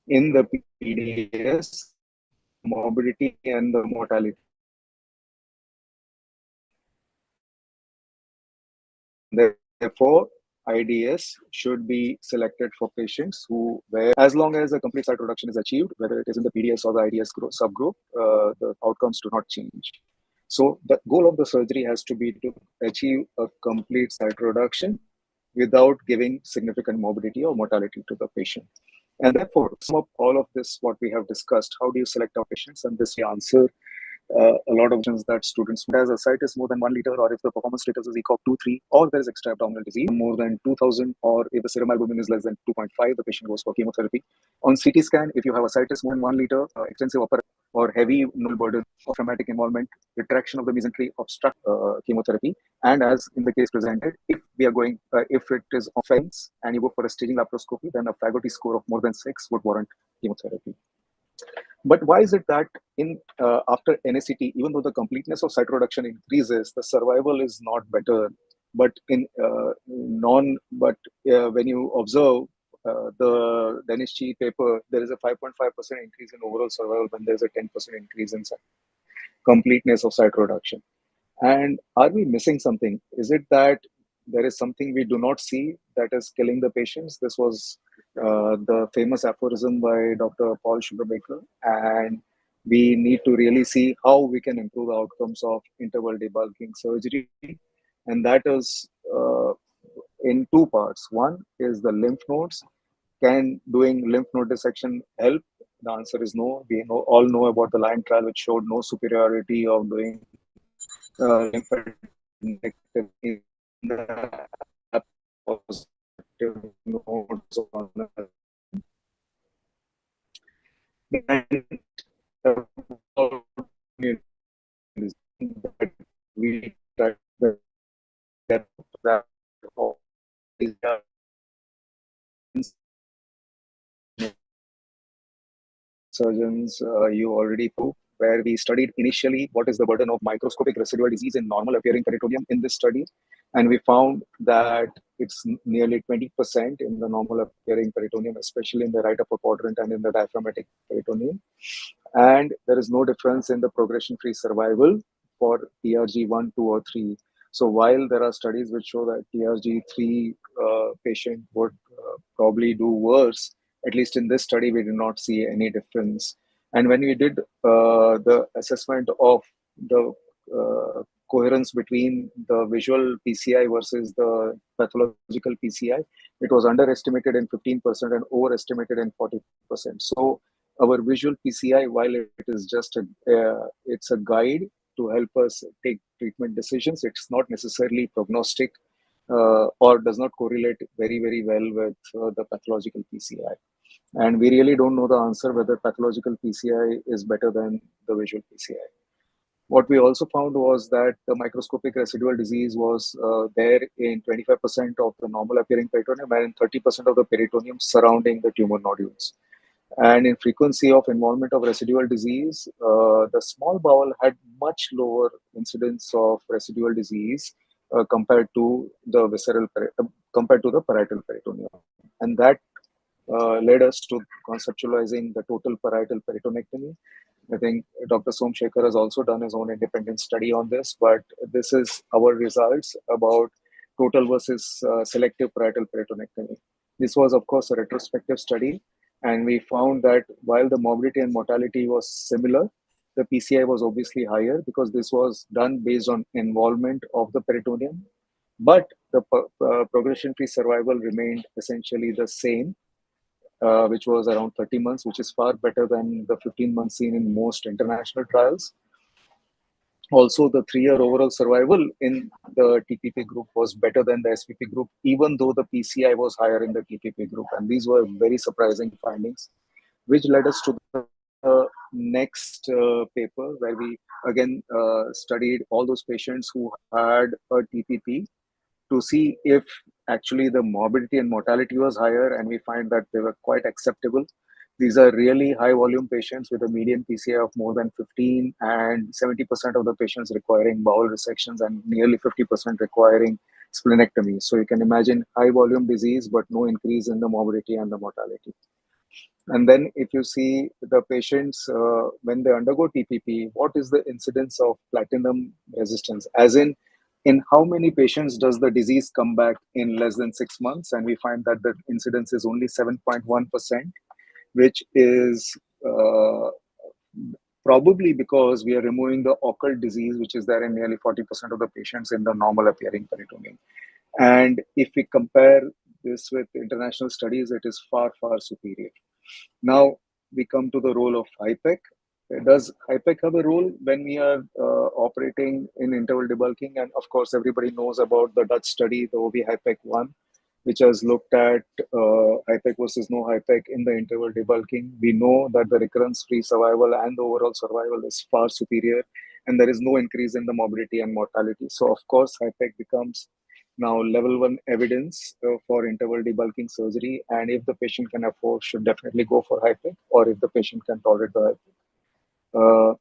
in the PDS, morbidity and the mortality. Therefore, IDS should be selected for patients who, where as long as a complete cytoreduction is achieved, whether it is in the PDS or the IDS subgroup, the outcomes do not change. So the goal of the surgery has to be to achieve a complete cytoreduction without giving significant morbidity or mortality to the patient. And therefore, sum up all of this, what we have discussed, how do you select our patients? And this we answer a lot of questions that students has ascites more than 1 liter, or if the performance status is ECOG 2, 3, or there is extra abdominal disease more than 2000, or if the serum albumin is less than 2.5, the patient goes for chemotherapy. On CT scan, if you have ascites more than 1 liter, extensive upper or heavy nodal burden or traumatic involvement, retraction of the mesentery, obstruct chemotherapy. And as in the case presented, if we are going, if it is offense and you go for a staging laparoscopy, then a Fagotti score of more than 6 would warrant chemotherapy. But why is it that in after NACT, even though the completeness of cytoreduction increases, the survival is not better? But in when you observe the Danish paper, there is a 5.5% increase in overall survival when there is a 10% increase in completeness of cytoreduction. And are we missing something? Is it that there is something we do not see that is killing the patients? This was the famous aphorism by Dr. Paul Sugarbaker, and we need to really see how we can improve the outcomes of interval debulking surgery. And that is in 2 parts. One is the lymph nodes. Can doing lymph node dissection help? The answer is no. We all know about the Lion trial, which showed no superiority of doing lymphadenectomy in the positive nodes on we try to get that surgeons you already proved, where we studied initially what is the burden of microscopic residual disease in normal appearing peritoneum in this study. And we found that it's nearly 20% in the normal appearing peritoneum, especially in the right upper quadrant and in the diaphragmatic peritoneum. And there is no difference in the progression-free survival for TRG 1, 2, or 3. So while there are studies which show that TRG 3 patient would probably do worse, at least in this study, we did not see any difference. And when we did the assessment of the coherence between the visual PCI versus the pathological PCI, it was underestimated in 15% and overestimated in 40%. So our visual PCI, while it is just it's a guide to help us take treatment decisions, it's not necessarily prognostic or does not correlate very, very well with the pathological PCI. And we really don't know the answer whether pathological PCI is better than the visual PCI. What we also found was that the microscopic residual disease was there in 25% of the normal appearing peritoneum and in 30% of the peritoneum surrounding the tumor nodules. And in frequency of involvement of residual disease, the small bowel had much lower incidence of residual disease compared to the visceral, compared to the parietal peritoneum. And that led us to conceptualizing the total parietal peritonectomy. I think Dr. Somshekhar has also done his own independent study on this, but this is our results about total versus selective parietal peritonectomy. This was, of course, a retrospective study, and we found that while the morbidity and mortality was similar, the PCI was obviously higher because this was done based on involvement of the peritoneum, but the progression-free survival remained essentially the same, which was around 30 months, which is far better than the 15 months seen in most international trials. Also, the 3-year overall survival in the TPP group was better than the SPP group, even though the PCI was higher in the TPP group. And these were very surprising findings, which led us to the next paper, where we again studied all those patients who had a TPP to see if actually the morbidity and mortality was higher, and we find that they were quite acceptable. These are really high volume patients with a median PCI of more than 15 and 70% of the patients requiring bowel resections and nearly 50% requiring splenectomy. So you can imagine high volume disease, but no increase in the morbidity and the mortality. And then if you see the patients, when they undergo TPP, what is the incidence of platinum resistance? As in how many patients does the disease come back in less than 6 months? And we find that the incidence is only 7.1%, which is probably because we are removing the occult disease, which is there in nearly 40% of the patients in the normal appearing peritoneum. And if we compare this with international studies, it is far, far superior. Now we come to the role of HIPEC. Does HIPEC have a role when we are operating in interval debulking? And of course, everybody knows about the Dutch study, the OV-HIPEC 1, which has looked at HIPEC versus no HIPEC in the interval debulking. We know that the recurrence-free survival and the overall survival is far superior, and there is no increase in the morbidity and mortality. So of course, HIPEC becomes now level 1 evidence for interval debulking surgery, and if the patient can afford, should definitely go for HIPEC, or if the patient can tolerate the HIPEC.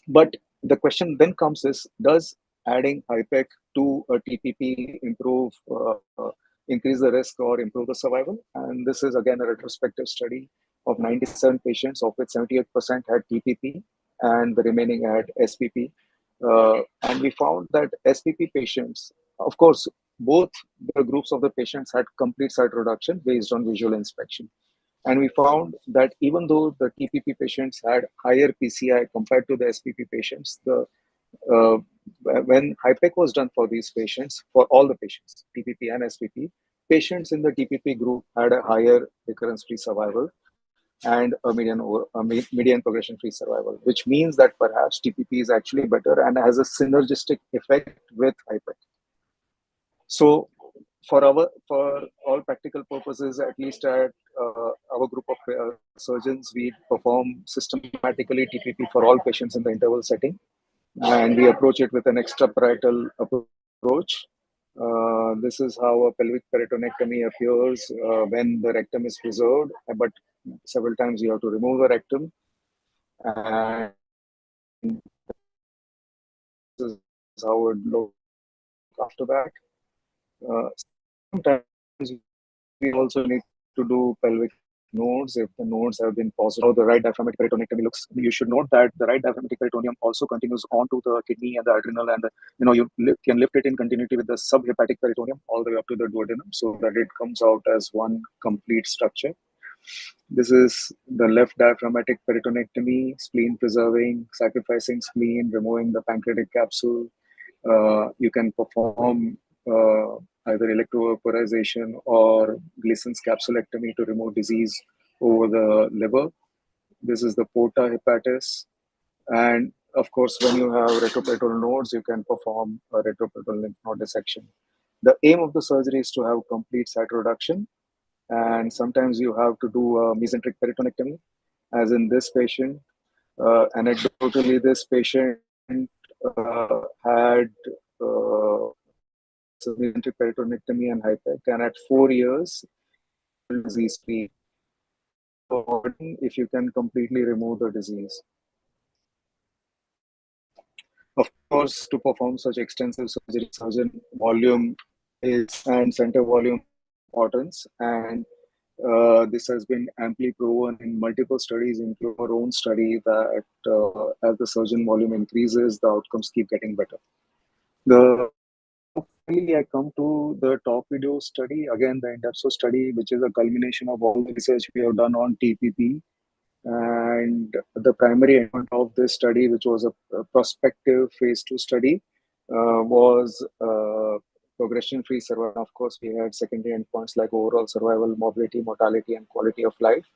But the question then comes is, does adding HIPEC to a TPP increase the risk or improve the survival? And this is again a retrospective study of 97 patients, of which 78% had TPP and the remaining had SPP. And we found that SPP patients, of course, both the groups of the patients had complete cytoreduction based on visual inspection. And we found that even though the TPP patients had higher PCI compared to the SPP patients, when HIPEC was done for these patients, for all the patients, TPP and SPP, patients in the TPP group had a higher recurrence-free survival and a median progression-free survival, which means that perhaps TPP is actually better and has a synergistic effect with HIPEC. So for all practical purposes, at least at our group of surgeons, we perform systematically TPP for all patients in the interval setting, and we approach it with an extraparietal approach. This is how a pelvic peritonectomy appears when the rectum is preserved, but several times you have to remove the rectum. And this is how it looks after that. Sometimes we also need to do pelvic nodes if the nodes have been positive. How the right diaphragmatic peritonectomy looks. You should note that the right diaphragmatic peritoneum also continues onto the kidney and the adrenal, and you can lift it in continuity with the subhepatic peritoneum all the way up to the duodenum, so that it comes out as one complete structure. This is the left diaphragmatic peritonectomy, spleen preserving, sacrificing spleen, removing the pancreatic capsule. You can perform either electrovaporization or Gleason's capsulectomy to remove disease over the liver. This is the porta hepatis. And of course, when you have retroperitoneal nodes, you can perform a retroperitoneal lymph node dissection. The aim of the surgery is to have complete cytoreduction. And sometimes you have to do a mesenteric peritonectomy, as in this patient. Anecdotally, this patient had mesenteric peritonectomy and HIPEC, and at 4 years, disease free. If you can completely remove the disease. Of course, to perform such extensive surgery, surgeon volume and center volume importance, and this has been amply proven in multiple studies, including our own study, that as the surgeon volume increases, the outcomes keep getting better. Finally, I come to the top video study, again, the IASO study, which is a culmination of all the research we have done on TPP. And the primary endpoint of this study, which was a prospective phase 2 study, was progression-free survival. Of course, we had secondary endpoints like overall survival, morbidity, mortality, and quality of life.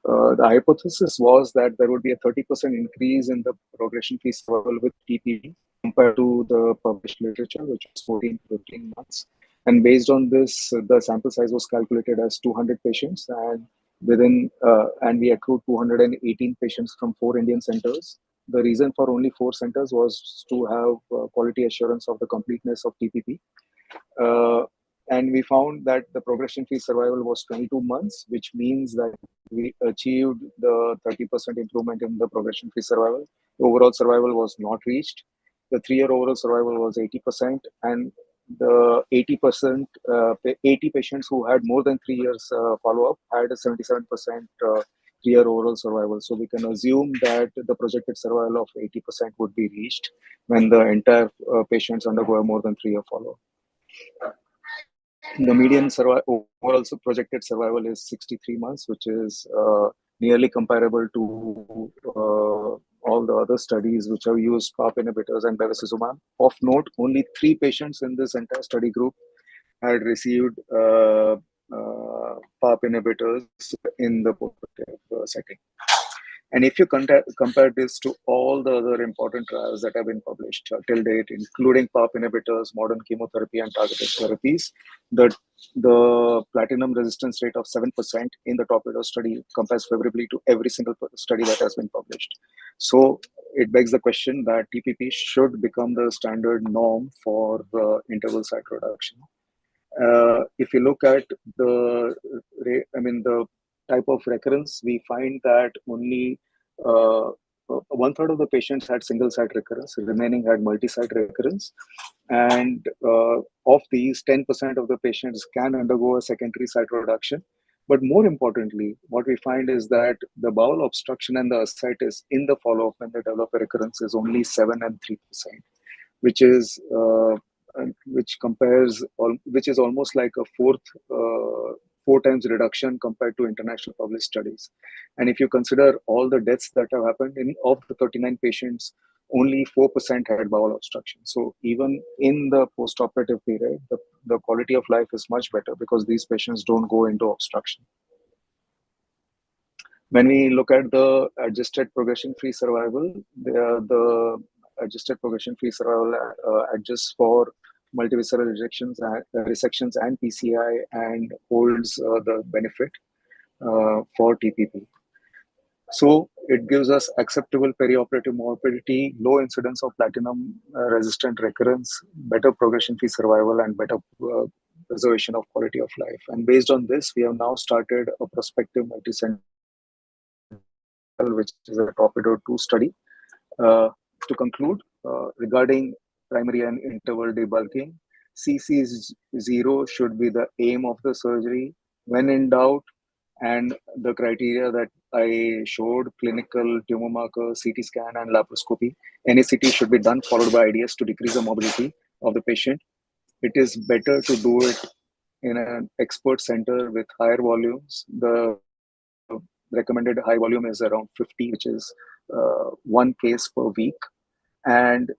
The hypothesis was that there would be a 30% increase in the progression-free survival with TPP compared to the published literature, which was 14 to 15 months. And based on this, the sample size was calculated as 200 patients, and and we accrued 218 patients from 4 Indian centers. The reason for only 4 centers was to have quality assurance of the completeness of TPP. And we found that the progression-free survival was 22 months, which means that we achieved the 30% improvement in the progression-free survival. The overall survival was not reached. The 3-year overall survival was 80%, and the 80%, 80 patients who had more than 3 years follow-up had a 77% 3-year overall survival. So we can assume that the projected survival of 80% would be reached when the entire patients undergo a more than 3-year follow-up. The median overall projected survival is 63 months, which is nearly comparable to all the other studies which have used PARP inhibitors and bevacizumab. Of note, only 3 patients in this entire study group had received PARP inhibitors in the post-operative setting. And if you compare this to all the other important trials that have been published till date, including PARP inhibitors, modern chemotherapy, and targeted therapies, the platinum resistance rate of 7% in the Torpedo study compares favorably to every single study that has been published. So it begs the question that TPP should become the standard norm for interval cytoreduction. If you look at the type of recurrence, we find that only 1/3 of the patients had single site recurrence, remaining had multi-site recurrence. And of these, 10% of the patients can undergo a secondary cytoreduction. But more importantly, what we find is that the bowel obstruction and the ascites in the follow-up when they develop a recurrence is only 7% and 3%, which is which is almost like a 4 times reduction compared to international published studies. And if you consider all the deaths that have happened, of the 39 patients, only 4% had bowel obstruction. So even in the post-operative period, the quality of life is much better because these patients don't go into obstruction. When we look at the adjusted progression-free survival, the adjusted progression-free survival adjusts for multivisceral resections and PCI and holds the benefit for TPP. So it gives us acceptable perioperative morbidity, low incidence of platinum-resistant recurrence, better progression-free survival, and better preservation of quality of life. And based on this, we have now started a prospective multicenter, which is a Torpedo 2 study. To conclude, regarding primary and interval debulking, CC0 should be the aim of the surgery. When in doubt, and the criteria that I showed, clinical, tumor marker, CT scan, and laparoscopy, NACT should be done, followed by IDS to decrease the mobility of the patient. It is better to do it in an expert center with higher volumes. The recommended high volume is around 50, which is 1 case per week, and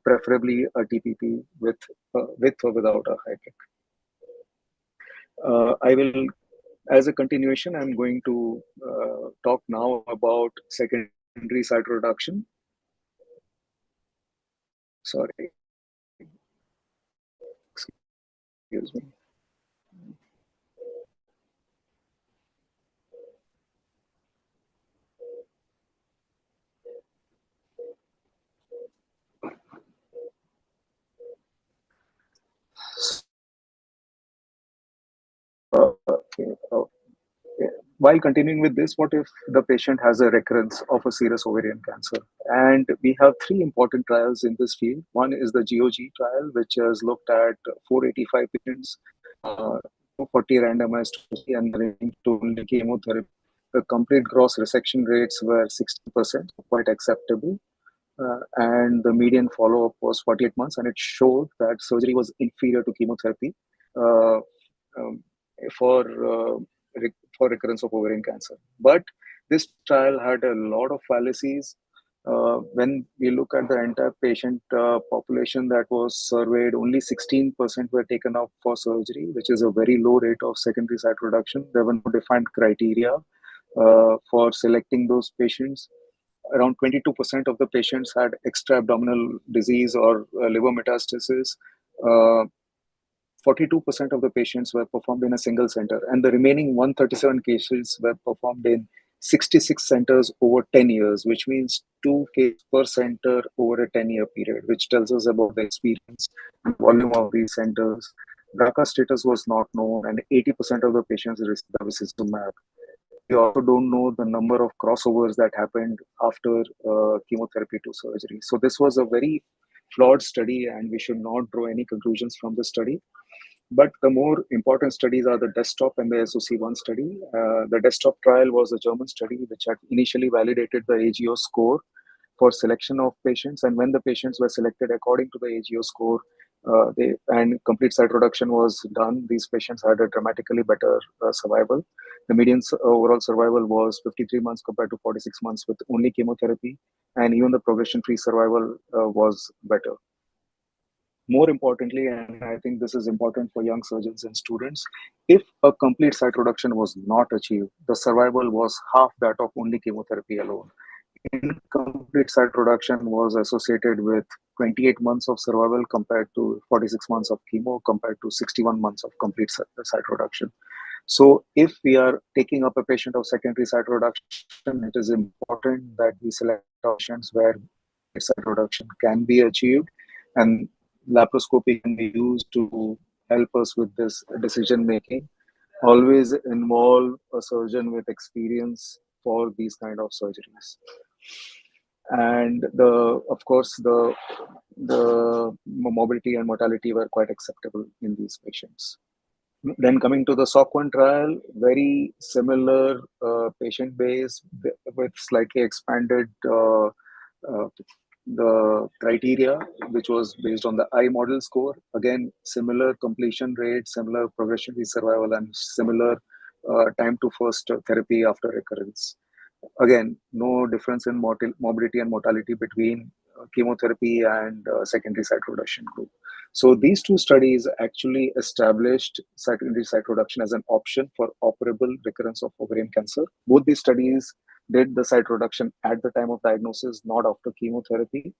preferably a TPP with or without a HIPEC. I will, as a continuation, I'm going to talk now about secondary cytoreduction. Sorry. Excuse me. While continuing with this, what if the patient has a recurrence of a serous ovarian cancer? And we have 3 important trials in this field. One is the GOG trial, which has looked at 485 patients, 40 randomized and to only chemotherapy. The complete gross resection rates were 60%, quite acceptable. And the median follow-up was 48 months, and it showed that surgery was inferior to chemotherapy for recurrence of ovarian cancer. But this trial had a lot of fallacies. When we look at the entire patient population that was surveyed, only 16% were taken up for surgery, which is a very low rate of secondary cytoreduction. There were no defined criteria for selecting those patients. Around 22% of the patients had extra-abdominal disease or liver metastasis. 42% of the patients were performed in a single center, and the remaining 137 cases were performed in 66 centers over 10 years, which means 2 cases per center over a 10-year period, which tells us about the experience and volume of these centers, BRCA status was not known, and 80% of the patients received bevacizumab. We also don't know the number of crossovers that happened after chemotherapy to surgery. So this was a very flawed study, and we should not draw any conclusions from the study. But the more important studies are the desktop and the SOC1 study. The desktop trial was a German study which had initially validated the AGO score for selection of patients. And when the patients were selected according to the AGO score, and complete cytoreduction was done, these patients had a dramatically better survival. The median overall survival was 53 months compared to 46 months with only chemotherapy, and even the progression-free survival was better. More importantly, and I think this is important for young surgeons and students, if a complete cytoreduction was not achieved, the survival was half that of only chemotherapy alone. Incomplete cytoreduction was associated with 28 months of survival compared to 46 months of chemo, compared to 61 months of complete cytoreduction. So if we are taking up a patient of secondary cytoreduction, it is important that we select patients where cytoreduction can be achieved, and laparoscopy can be used to help us with this decision making. Always involve a surgeon with experience for these kind of surgeries. And of course, the morbidity and mortality were quite acceptable in these patients. Then coming to the SOC1 trial, very similar patient base with slightly expanded the criteria, which was based on the I model score. Again, similar completion rate, similar progression-free survival, and similar time to first therapy after recurrence. Again, no difference in morbidity and mortality between chemotherapy and secondary cytoreduction group. So these two studies actually established secondary cytoreduction as an option for operable recurrence of ovarian cancer. Both these studies did the cytoreduction at the time of diagnosis, not after chemotherapy.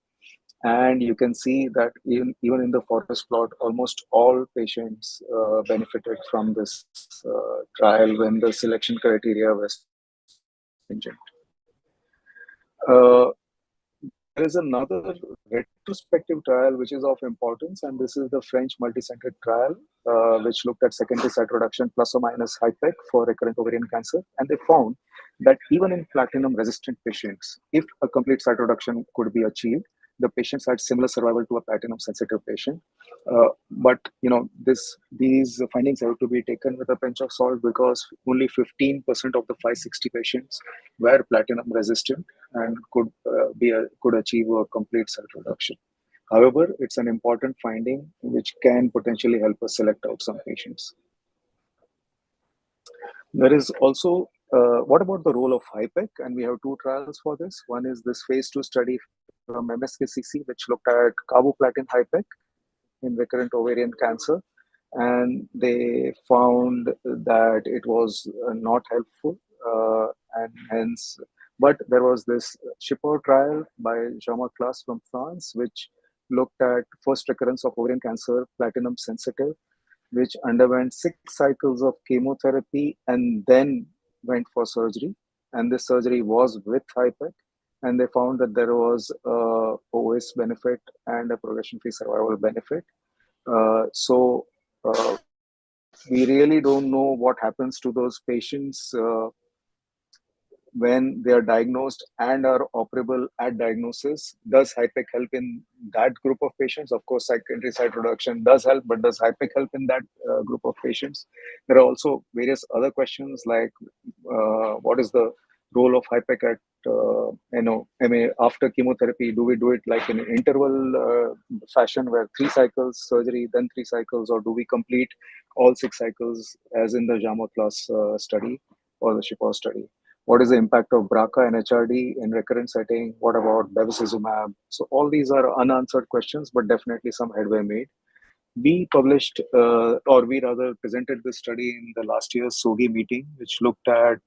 And you can see that even in the forest plot, almost all patients benefited from this trial when the selection criteria was stringent. There is another retrospective trial which is of importance, and this is the French multi-centered trial, which looked at secondary cytoreduction plus or minus HIPEC for recurrent ovarian cancer. And they found that even in platinum-resistant patients, if a complete cytoreduction could be achieved, the patients had similar survival to a platinum-sensitive patient. But these findings have to be taken with a pinch of salt, because only 15% of the 560 patients were platinum-resistant and could achieve a complete cytoreduction. However, it's an important finding which can potentially help us select out some patients. There is also, what about the role of HIPEC? And we have two trials for this. One is this phase 2 study from MSKCC, which looked at carboplatin HIPEC in recurrent ovarian cancer. And they found that it was not helpful, and hence, but there was this CHIPEC trial by Masterclass from France, which looked at first recurrence of ovarian cancer, platinum sensitive, which underwent 6 cycles of chemotherapy and then went for surgery. And this surgery was with HIPEC. And they found that there was a OS benefit and a progression-free survival benefit. So we really don't know what happens to those patients when they are diagnosed and are operable at diagnosis. Does HIPEC help in that group of patients? Of course, secondary cytoreduction does help, but does HIPEC help in that group of patients? There are also various other questions like what is the role of HIPEC at after chemotherapy? Do we do it like in an interval fashion where 3 cycles surgery, then 3 cycles, or do we complete all 6 cycles as in the Masterclass study or the CHIPEC study? What is the impact of BRCA and HRD in recurrent setting? What about bevacizumab? So all these are unanswered questions, but definitely some headway made. We published, or we rather presented this study in the last year's SOGI meeting, which looked at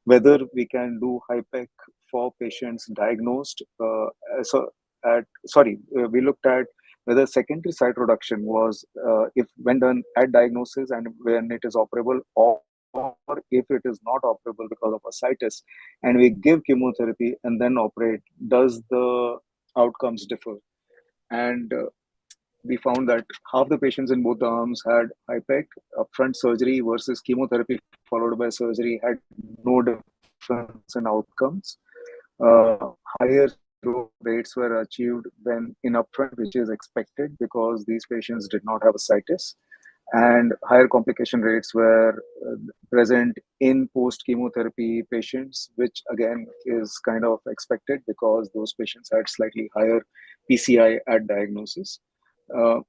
whether we can do HIPEC for patients diagnosed. We looked at whether secondary cytoreduction was, if when done at diagnosis and when it is operable, or if it is not operable because of ascites, and we give chemotherapy and then operate, does the outcomes differ? And we found that half the patients in both the arms had HIPEC. Upfront surgery versus chemotherapy followed by surgery had no difference in outcomes. Higher growth rates were achieved when in upfront, which is expected because these patients did not have ascites, and higher complication rates were present in post-chemotherapy patients, which again is kind of expected because those patients had slightly higher PCI at diagnosis.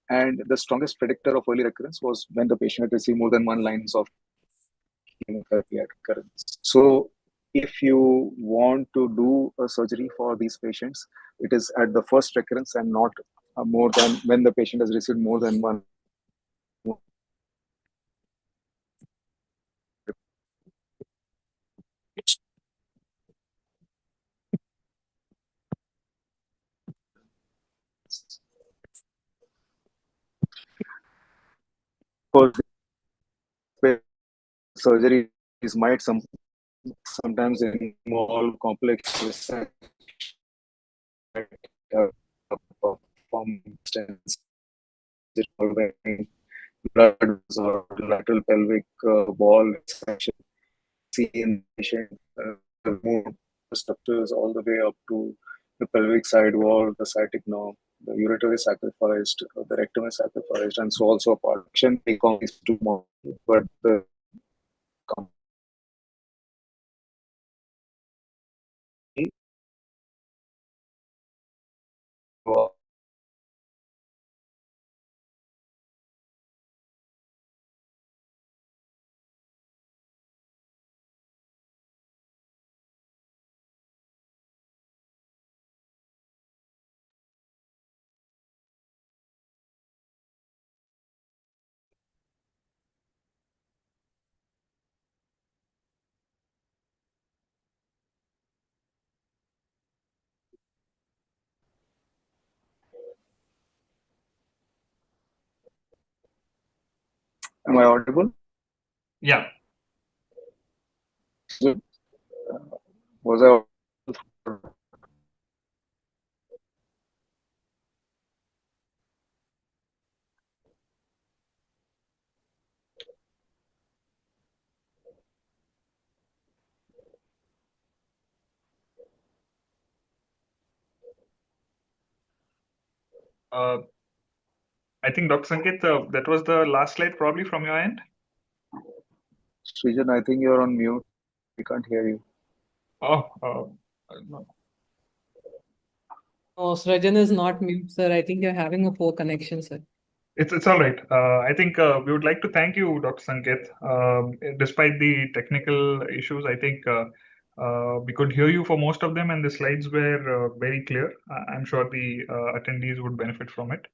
And the strongest predictor of early recurrence was when the patient had received more than one lines of chemotherapy at recurrence. So if you want to do a surgery for these patients, it is at the first recurrence and not more than when the patient has received more than one. Because surgeries might sometimes involve complex resection, performance involving blood or lateral pelvic wall extraction. See in the patient remove structures all the way up to the pelvic side wall, the sciatic nerve, the ureter is sacrificed, the rectum is sacrificed, and so also a partition take on these two more. But the am I audible? Yeah. Was I? I think Dr. Sanket, that was the last slide probably from your end. Srijan, I think you're on mute. We can't hear you. No. Oh, Srijan is not mute, sir. I think you're having a poor connection, sir. It's all right. I think we would like to thank you, Dr. Sanket. Despite the technical issues, I think we could hear you for most of them, and the slides were very clear. I'm sure the attendees would benefit from it.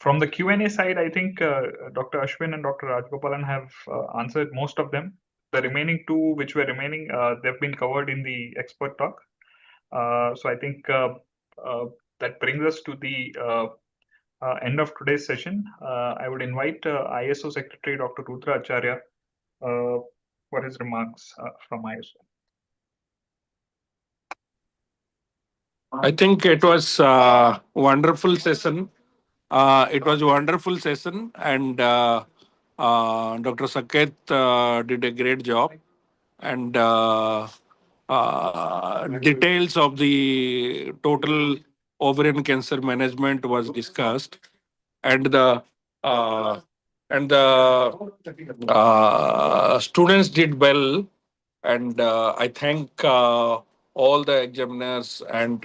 From the Q&A side, I think Dr. Ashwin and Dr. Rajgopalan have answered most of them. The remaining two, which were remaining, they've been covered in the expert talk. So I think that brings us to the end of today's session. I would invite IASO Secretary Dr. Rudra Acharya for his remarks from IASO. I think it was a wonderful session. It was a wonderful session, and Dr. Saket did a great job. And details of the total ovarian cancer management was discussed, and the students did well. And I thank all the examiners and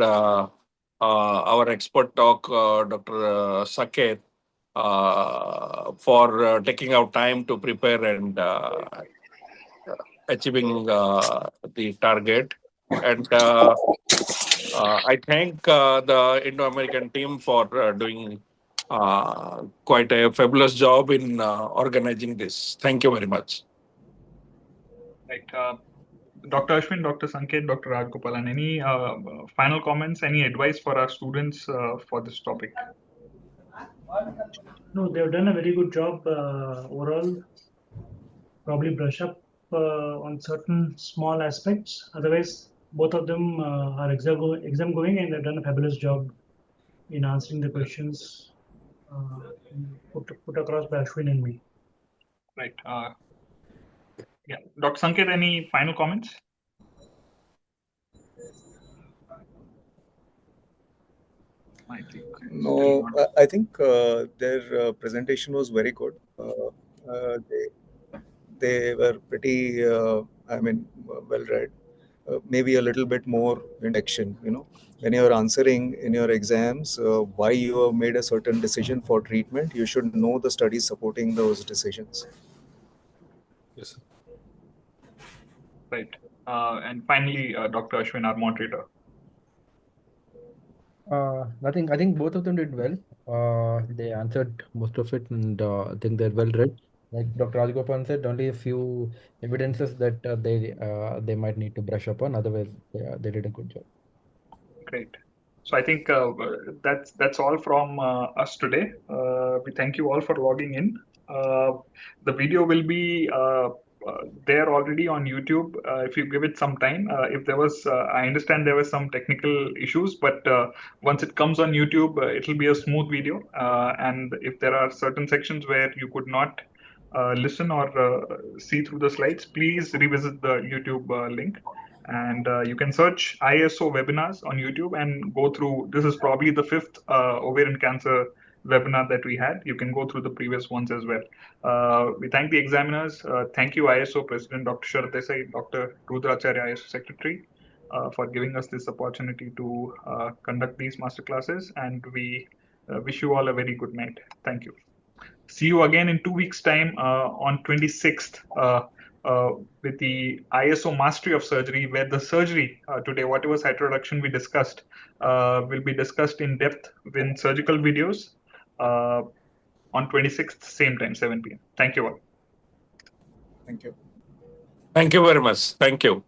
our expert talk, Dr. Saket, for taking out time to prepare and achieving the target. And I thank the Indo-American team for doing quite a fabulous job in organizing this. Thank you very much. Right. Dr. Ashwin, Dr. Sanket, Dr. Rajgopalan, any final comments, any advice for our students for this topic? No, they've done a very good job overall. Probably brush up on certain small aspects. Otherwise, both of them are exam going, and they've done a fabulous job in answering the questions put across by Ashwin and me. Right. Yeah. Dr. Sanket, any final comments? I think No, I think their presentation was very good. They were pretty, well read. Maybe a little bit more in action, when you're answering in your exams why you have made a certain decision for treatment, you should know the studies supporting those decisions. Yes, sir. Right. And finally, Dr. Ashwin, our moderator. Nothing. I think both of them did well. They answered most of it, and I think they're well read. Like Dr. Rajagopan said, only a few evidences that they might need to brush up on. Otherwise, they did a good job. Great. So I think that's all from us today. We thank you all for logging in. The video will be there already on YouTube if you give it some time. If there was, I understand there were some technical issues, but once it comes on YouTube, it'll be a smooth video. And if there are certain sections where you could not listen or see through the slides, please revisit the YouTube link. And you can search IASO webinars on YouTube and go through. This is probably the 5th ovarian cancer webinar that we had. You can go through the previous ones as well. We thank the examiners. Thank you, IASO President Dr. Sharat Desai, Dr. Rudracharya, IASO Secretary, for giving us this opportunity to conduct these masterclasses. And we wish you all a very good night. Thank you. See you again in 2 weeks' time on 26th. With the ISO Mastery of Surgery, where the surgery today, whatever cytoreduction we discussed, will be discussed in depth in surgical videos on 26th, same time, 7 p.m. Thank you all. Thank you. Thank you very much. Thank you.